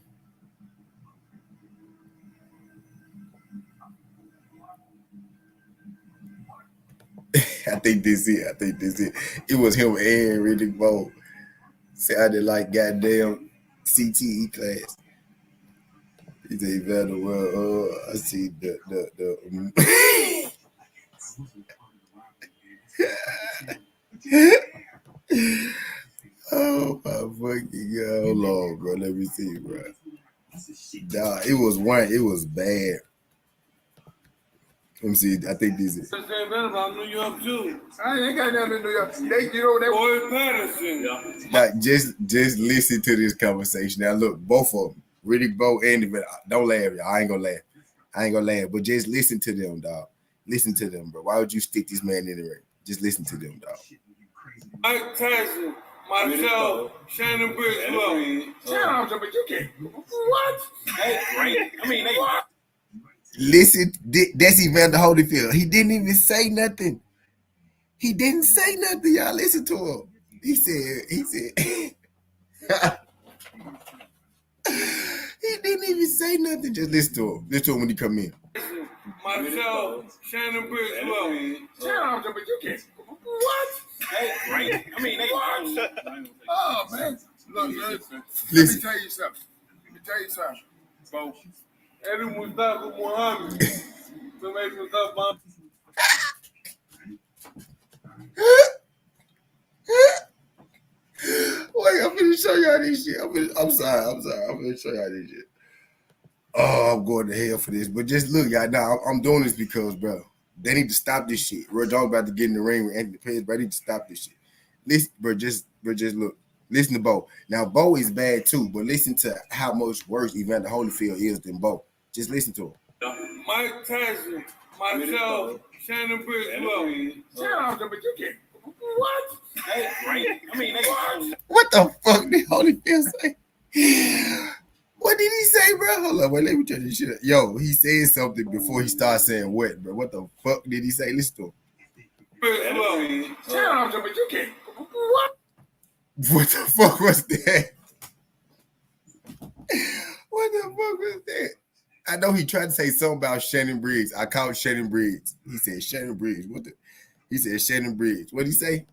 I think this it. It was him and Riddick Bowe. Sounded like goddamn CTE class. He said, "You better well, I see the Oh my fucking god! Hold on, bro. Let me see, bro. Nah, it was bad. Let me see. I think this is. Say better about New York too. I ain't got nothing in New York. They Roy Patterson. Now, just listen to this conversation. Now, look, both of them, Riddick Bowe and don't laugh, y'all. I ain't gonna laugh. But just listen to them, dog. Listen to them, bro. Why would you stick this man in the ring? Just listen to them, dog. Mike Tyson, myself, Shannon Briggs, Shout out to but you can't. What? right? I mean, what? Listen, that's Evander Holyfield. He didn't even say nothing. He didn't say nothing, y'all. Listen to him. He said, he didn't even say nothing. Just listen to him. Listen to him when he come in. Myself, Shannon Briggs, Shout out to but you can't. What? right? I mean, what? Oh man. Look, listen. Let Listen. me tell you something. Bo. Eddie Mustafa Muhammad. Somebody Mustafa. Wait, I'm gonna show y'all this shit. I'm sorry. I'm gonna show y'all this shit. Oh, I'm going to hell for this. But just look, y'all. Now I'm doing this because, bro, they need to stop this shit. RoyJones about to get in the ring with Anthony Pettis, but they need to stop this shit. Listen, bro, just look. Listen to Bo. Now, Bo is bad too, but listen to how much worse Evander Holyfield is than Bo. Just listen to him. Mike Tyson, myself, Shannon Briggs, Shout out to but you can't. What? right? I mean, what? What the fuck did Holyfield say? What did he say, bro? Hold on, wait, let me turn this shit up. Yo, he said something before he started saying what, bro. What the fuck did he say? Listen to him. Shout out to but you can't. What? What the fuck was that? What the fuck was that? I know he tried to say something about Shannon Briggs. I called Shannon Briggs. He said Shannon Briggs. He said Shannon Briggs. What'd he say?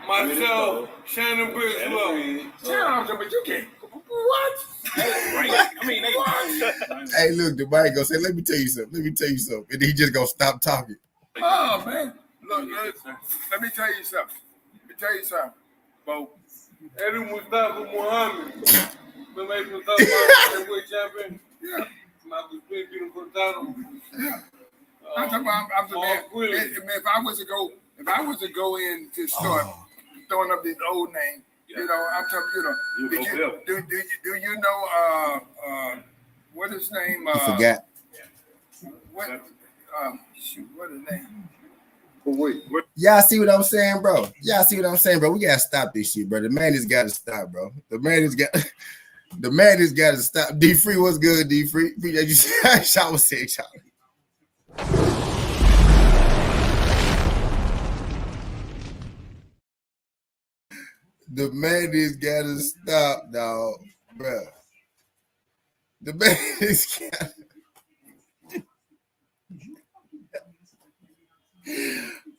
Myself, Shannon Briggs, Shout out to but you can't. What? right? I mean, what? Hey, look, the mic gonna say, let me tell you something. And he just gonna stop talking. Oh man. Look, listen. Let me tell you something. Bo. Eddie Mustafa Muhammad. Somebody Mustafa Muhammad, champion. Yeah. Michael Smith, beautiful title. Yeah. I'm talking about, man, if I was to go in to start throwing up this old name, you know, I'm talking, do you know what his name? I forgot. What his name? Y'all see what I'm saying, bro? We gotta stop this shit, bro. The man has got to stop, bro. The man has got to stop. D Free, what's good, D Free? You shower sex, y'all. The man has got to stop, dog, bro. The man has got.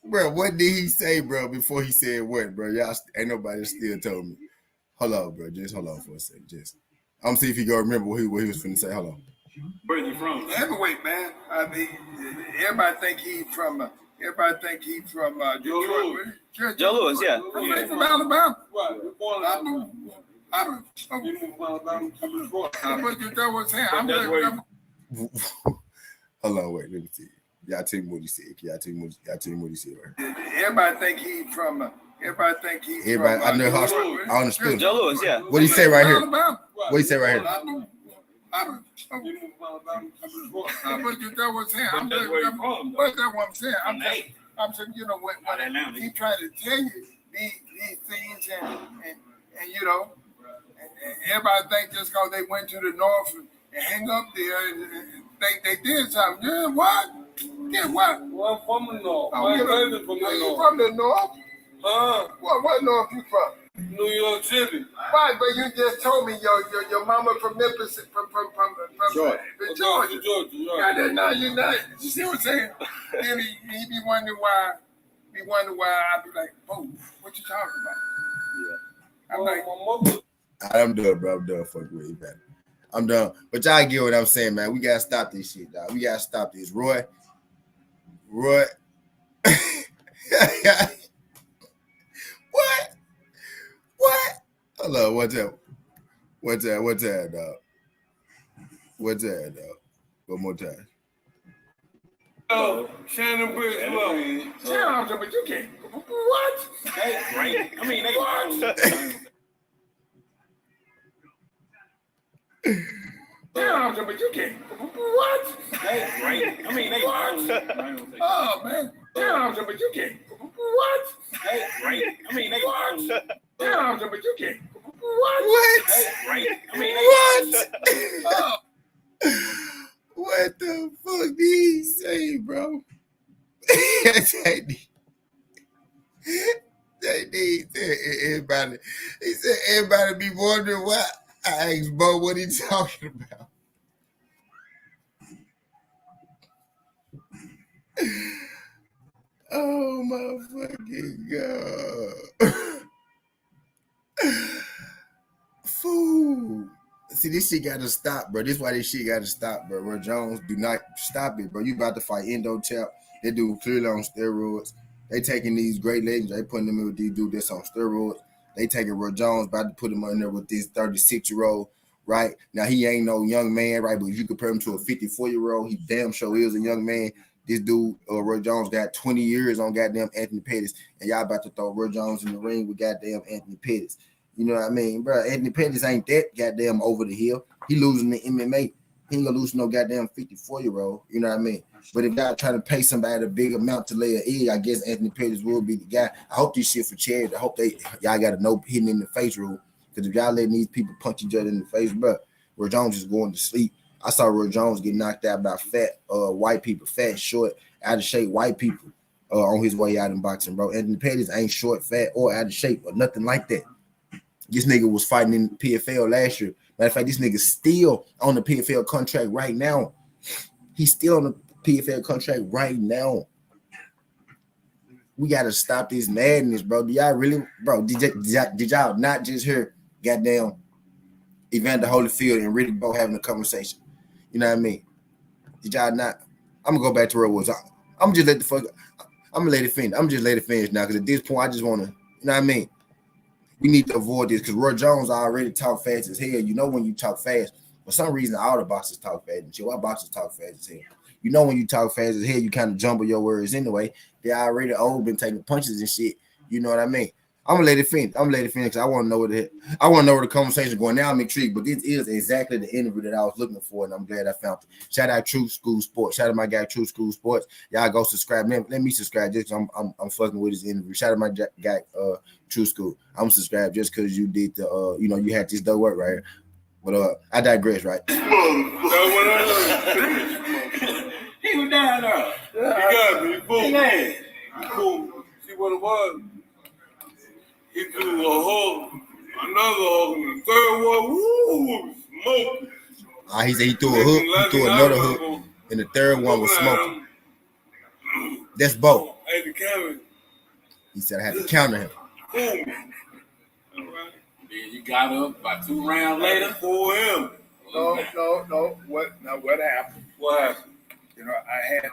Bro, what did he say, bro, before he said what, bro? Y'all ain't nobody still told me. Hold on, bro. Just hold on for a second. I'm gonna see if he gonna remember what he was finna say. Hold on. Where you from? Heavyweight, man. I mean, everybody think he from Detroit. Joe Louis, yeah. I'm from Alabama. Right. You're born in I'm You moved from Alabama to Detroit. Hold on, wait. Let me see. Y'all tell me what he said. Y'all tell me what he said. Right? Everybody think he from. Everybody, I know how. I understood. Joe Louis, yeah. What he say right here? Alabama. What he say right here? You moved from Alabama to Detroit. That's where you from. But that's what I'm saying. I'm saying, you know, when he trying to tell you these things and you know, and everybody think just because they went to the north and hang up there and think they did something. Yeah, what? Yeah, what? Well, I'm from the north. Oh, My you cousin from the north. from the north? What north you from? New York City. Right, but you just told me your mama from Memphis, from Georgia. Georgia. Yeah, now you know. You see what I'm saying? Then he be wondering why be wondering why I be like, "Oh, what you talking about?" Yeah. I'm like, I'm done, bro. I'm done fucking with you, man. I'm done. But y'all get what I'm saying, man. We gotta stop this shit, dog. We gotta stop this. Roy. What? What? Hello, what's up? What's that, dog? What's that, dog? One more time. Oh, Shannon Briggs, look. Shannon, but you can't. What? That's great. I mean, they What? Shannon, but you can't. What? That's great. I mean, they What? Oh, man. Shannon, but you can't. What? That's great. I mean, they What? Shannon, but you can't. What? That's great. I mean, they Oh. What the fuck did he say, bro? Everybody, he said everybody be wondering why. I asked Bo what he talking about. Oh my fucking god. Fool. See, this shit gotta stop, bro. This is why this shit gotta stop, bro. RoyJones, do not stop it, bro. You about to fight Endo Champ. They do clearly on steroids. They taking these great legends, they putting them in with these dudes that's on steroids. They taking RoyJones, about to put him in there with this 36-year-old, right? Now, he ain't no young man, right? But if you compare him to a 54-year-old, he damn sure is a young man. This dude, RoyJones, got 20 years on goddamn Anthony Pettis, and y'all about to throw RoyJones in the ring with goddamn Anthony Pettis. You know what I mean, bro? Anthony Pettis ain't that goddamn over the hill. He losing the MMA. He ain't gonna lose no goddamn 54-year-old. You know what I mean? But if y'all trying to pay somebody a big amount to lay an egg, I guess Anthony Pettis will be the guy. I hope this shit for charity. I hope y'all got a no hitting in the face rule. Because if y'all letting these people punch each other in the face, bro, RoyJones is going to sleep. I saw RoyJones get knocked out by fat white people, fat, short, out of shape white people on his way out in boxing, bro. Anthony Pettis ain't short, fat, or out of shape or nothing like that. This nigga was fighting in PFL last year. Matter of fact, this nigga's still on the PFL contract right now. He's still on the PFL contract right now. We got to stop this madness, bro. Do y'all really, bro, did y'all not just hear goddamn Evander Holyfield and Riddick Bowe having a conversation? You know what I mean? Did y'all not? I'm going to go back to where it was. I'm going to let it finish. I'm just let it finish now because at this point, I just want to, you know what I mean? We need to avoid this because RoyJones already talk fast as hell. You know when you talk fast, for some reason, all the boxers talk fast and shit. Why boxers talk fast as hell? You know when you talk fast as hell, you kind of jumble your words anyway. They already old, been taking punches and shit. You know what I mean? I'm gonna let it finish. Because I want to know where the conversation going. Now I'm intrigued, but this is exactly the interview that I was looking for, and I'm glad I found it. Shout out True School Sports. Shout out my guy True School Sports. Y'all go subscribe. Let me subscribe just because I'm fucking with his interview. Shout out my guy True School. I'm subscribed just because you did the you had this dope work right here. But I digress, right? He was down there. He got me. He boom. See what it was? He threw a hole, another hole, and the third one, woo, smoking. He said he threw a hook, he threw another hook, and the third one was smoking. That's Bo. Hey, the camera. He said I had to counter him. Boom. All right. Then you got up about 2 rounds later. For him. No. What happened? What happened? You know, I had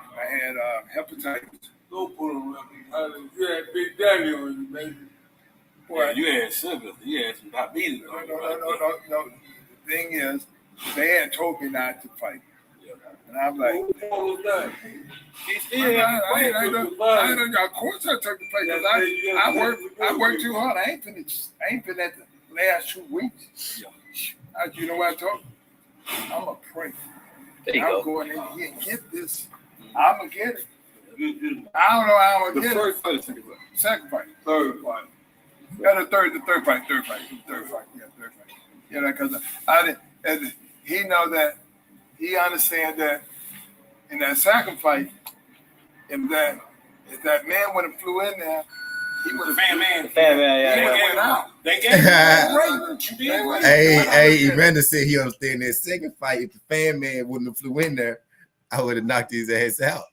hepatitis. Don't put him around. You had Big Daddy on you, baby. Yeah, you had sugar. You had some diabetes. No. The thing is, they had told me not to fight. And I'm like, What was that? of course I took the fight because I worked too hard. I ain't finished the last 2 weeks. You know what I told you? I'm going to pray. I'm going in here and get this. I'm going to get it. I don't know how I'm going to get it. The first fight, Second fight. Third fight. Yeah, the third fight. Yeah, third fight. You know, because he know that he understand that in that second fight, if that man would have flew in there, he would have Fan man, went out. They gave him Hey, Evander said he understand that second fight. If the fan man wouldn't have flew in there, I would have knocked his ass out.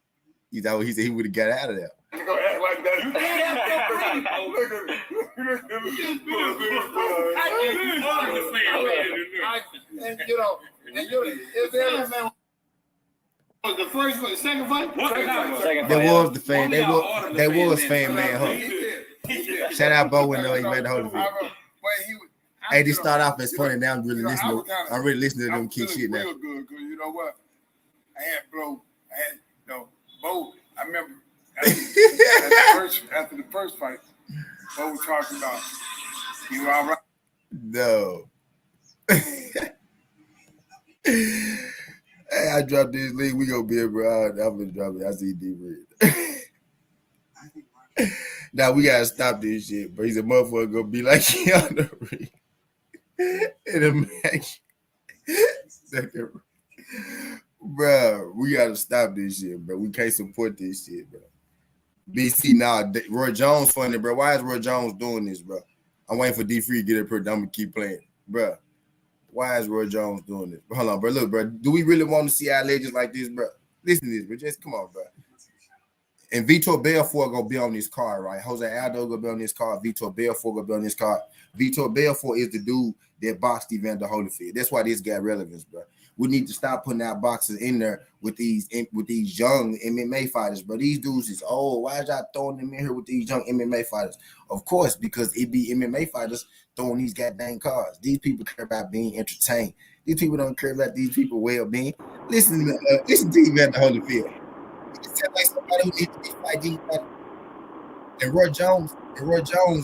He said he would have got out of there. You gonna act like You can't have the first fight, second fight? That was the fan. They was fan man. Huh? Shout out Bo when he made the Holyfield. Hey, this start off as funny. Now I'm really listening. I'm really listening to them kick shit now. Real good, cause you know what? I had Bo. I remember after the first fight, Bo was talking about you all right. No. Hey, I dropped this league. We gonna be here, bro. I'm gonna drop it. I see D Red. Now we gotta stop this shit, bro. He's a motherfucker gonna be like Keanu Reeves in a match. Bro, we gotta stop this shit, bro. We can't support this shit, bro. BC, Roy Jones funny, bro. Why is Roy Jones doing this, bro? I'm waiting for D3 to get it per. I'm gonna keep playing, bro. Why is Roy Jones doing this? Hold on, bro. Look, bro. Do we really want to see our legends like this, bro? Listen to this, bro. Just come on, bro. And Vitor Belfort gonna be on this card, right? Jose Aldo gonna be on this card. Vitor Belfort gonna be on this card. Vitor Belfort is the dude that boxed Evander Holyfield. That's why this got relevance, bro. We need to stop putting our boxers in there with these young MMA fighters, bro. These dudes is old. Why is y'all throwing them in here with these young MMA fighters? Of course, because it be MMA fighters throwing these goddamn cards. These people care about being entertained. These people don't care about these people well-being. Listen to Evander Holyfield. It sounds like somebody who needs to be fighting. And Roy Jones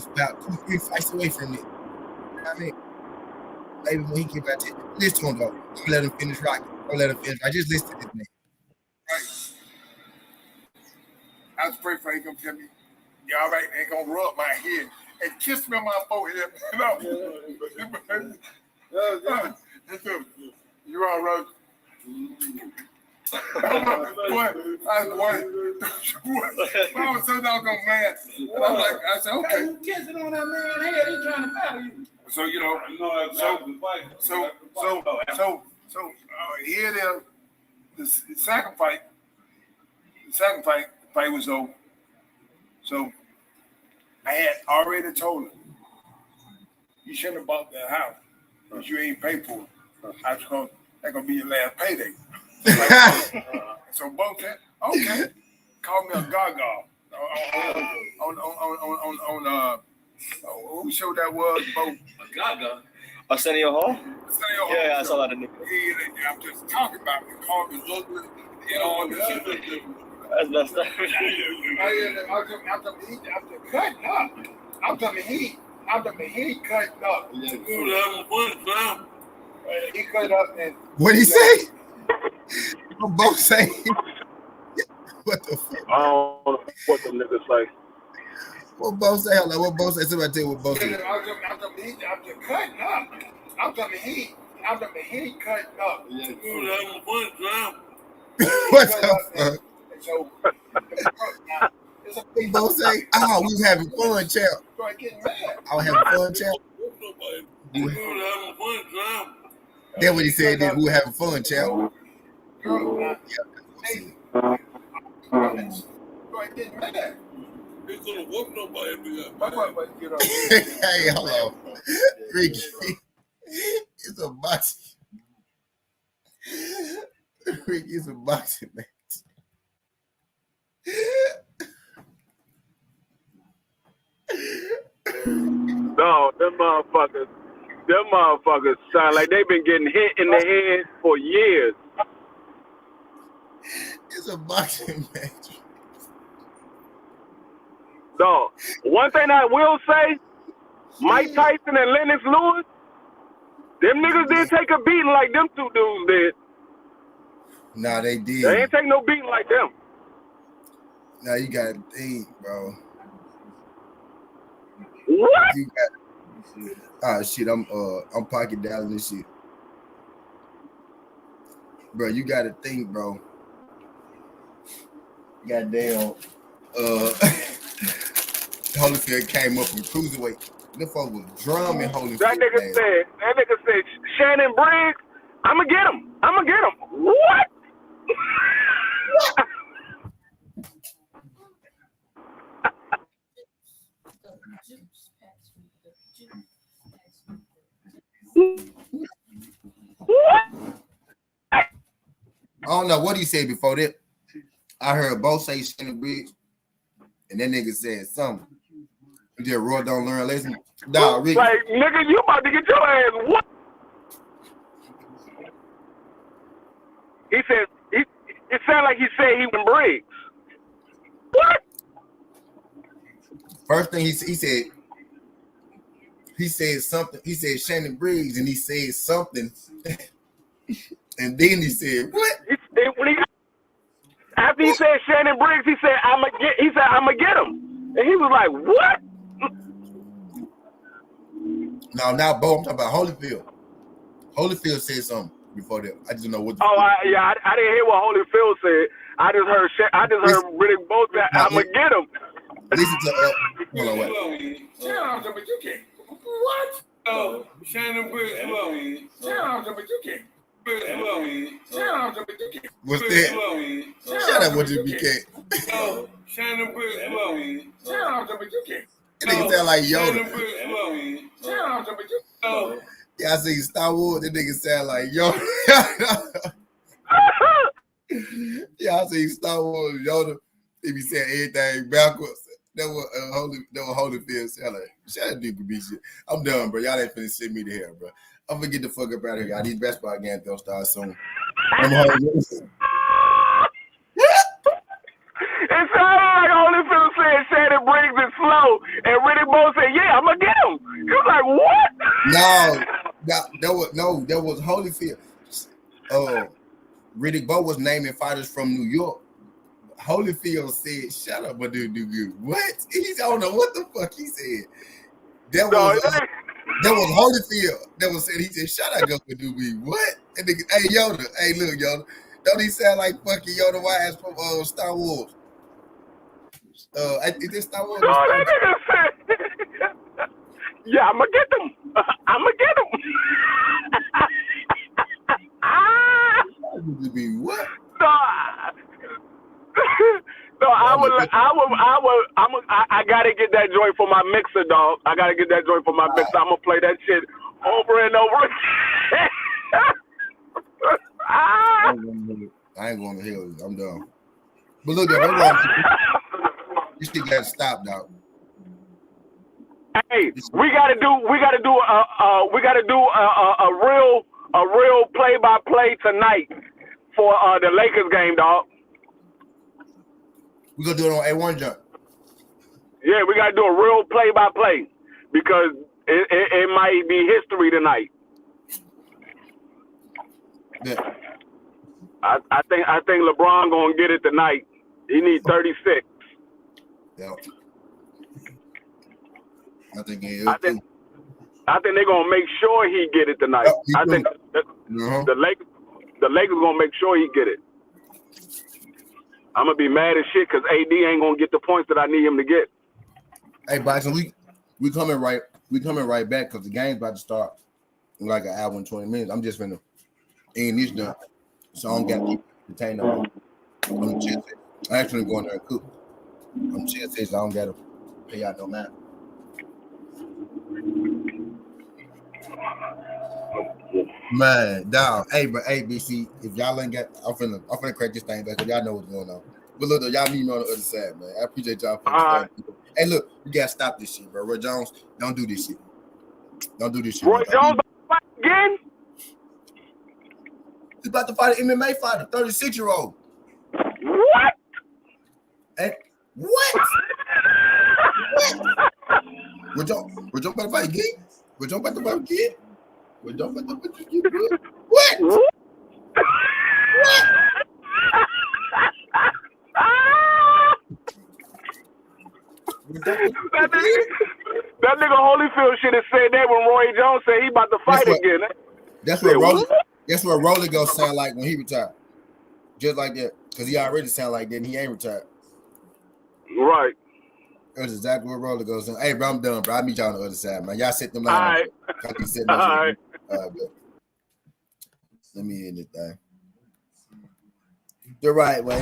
about 2-3 fights away from it. You know what I mean? Maybe when he get back to it, listen to him though. Don't let him finish rocking. Don't let him finish. I just listen to this man. Right. I was praying for him to tell me, you all right, ain't gonna rub my head and kiss me on my forehead. You all right? I was so doggone mad. And I said, okay. You kissing on that man's head, he's trying to battle you. So, you know, here it is. The second fight was over. So I had already told him, you shouldn't have bought that house because you ain't paid for it. I was going, that's going to be your last payday. So Bo said, okay, call me a gaga on who show that was Bo? A gaga? Arsenio Hall? Yeah, I saw that in the I'm just talking about it. Call me ugly. You know, that's messed up. After he cut up. He cut up and what did he say? What Bo say? What the fuck? I don't know what them niggas say. What Bo say? Hold on, what Bo say? Somebody tell you what Bo say. After cutting up. After he cut up. What the fuck? So, Bo say, oh, we was having fun, champ. I was having fun, champ. That's what he said, that we were having fun, champ. Hey, hold on. Ricky. It's a boxing. Ricky, it's a boxing match. No, them motherfuckers sound like they've been getting hit in the head for years. It's a boxing match. No, one thing I will say, Mike Tyson and Lennox Lewis, them niggas didn't take a beating like them two dudes did. Nah, they did. They ain't take no beating like them. Nah, you got to think, bro. What? You got. Ah, shit. I'm pocket dialing this shit, bro. You got to think, bro. Goddamn. Holyfield came up from cruiserweight. Them folks was drumming Holyfield. That nigga said, Shannon Briggs, I'ma get him. What? I don't know what he said before that. I heard both say Shannon Briggs, and that nigga said something. He just Roy don't learn lesson. Dog, Rick. Like, nigga, you about to get your ass what? He said, it sounded like he said he was Briggs. What? First thing he said something. He said Shannon Briggs, and he said something. And then he said, what? After he said Shannon Briggs, he said, I'ma get him. And he was like, what? No, now Bo, I'm talking about Holyfield. Holyfield said something before that. I just don't know what. I didn't hear what Holyfield said. I just heard Riddick both say, I'ma get him. Listen to hold on, wait. What? Oh, Shannon Briggs, What's that? Shut up, what you became. oh, Shannon Briggs, That nigga sound like Yoda. oh, Yeah, I see Star Wars. That nigga sound like Yoda. Yeah, I see Star Wars Yoda. He be saying everything backwards. That was Holyfield sound like. Shut up, dude, be shit. I'm done, bro. Y'all ain't finna send me to hell, bro. I'm gonna get the fuck up out of here. Y'all. These basketball games gonna start soon. It sounded like Holyfield said Shannon Briggs is slow, and Riddick Bowe said, yeah, I'm gonna get him. He was like, what? No, that was Holyfield. Riddick Bowe was naming fighters from New York. Holyfield said, shut up, but dude, what? I don't know what the fuck he said. That was Holyfield. That was said, he said, shut up, go for Doobie. What? And nigga, hey, Yoda. Hey, look, Yoda. Don't he sound like fucking Yoda Wise from Star Wars? Is this Star Wars? No, that nigga said, yeah, I'm gonna get them. I'm gonna get them. Doobie, what? No, I gotta get that joint for my mixer, dog. I gotta get that joint for my mixer. I'm gonna play that shit over and over again. I ain't going to hell. I'm done. But look, you still gotta stop, dog. Hey, we gotta do a real play-by-play tonight for the Lakers game, dog. We're gonna do it on A1 jump. Yeah, we gotta do a real play-by-play because it might be history tonight. Yeah. I think LeBron gonna get it tonight. He needs 36. Yeah. I think he is. I think they're gonna make sure he get it tonight. I think the Lakers gonna make sure he get it. I'm gonna be mad as shit because AD ain't gonna get the points that I need him to get. Hey, Bison, we coming right back because the game's about to start in like an hour and 20 minutes. I'm just finna end this done, so I don't got to keep entertaining no more. I'm chill. I actually going there and cook. I'm chill, so I don't gotta pay out no man. Man, dog. Hey, but ABC, if y'all ain't got, I'm finna crack this thing back because y'all know what's going on. But look, though, y'all meet me on the other side, man. I appreciate y'all. Hey, look, you gotta stop this shit, bro. RoyJones, don't do this shit. Don't do this shit. RoyJones again? He's about to fight an MMA fighter, 36-year-old. What? Hey, what? RoyJones about to fight again? RoyJones about to fight again? RoyJones about to fight again? What? What? That nigga Holyfield should have said that when RoyJones said he about to fight again. That's what Rolly gonna sound like when he retired. Just like that. Because he already sound like that and he ain't retired. Right. That's exactly what Rolly goes on. Hey, bro, I'm done, bro. I'll meet y'all on the other side, man. Y'all set them All lines. right. All right. Let me end this thing the right way.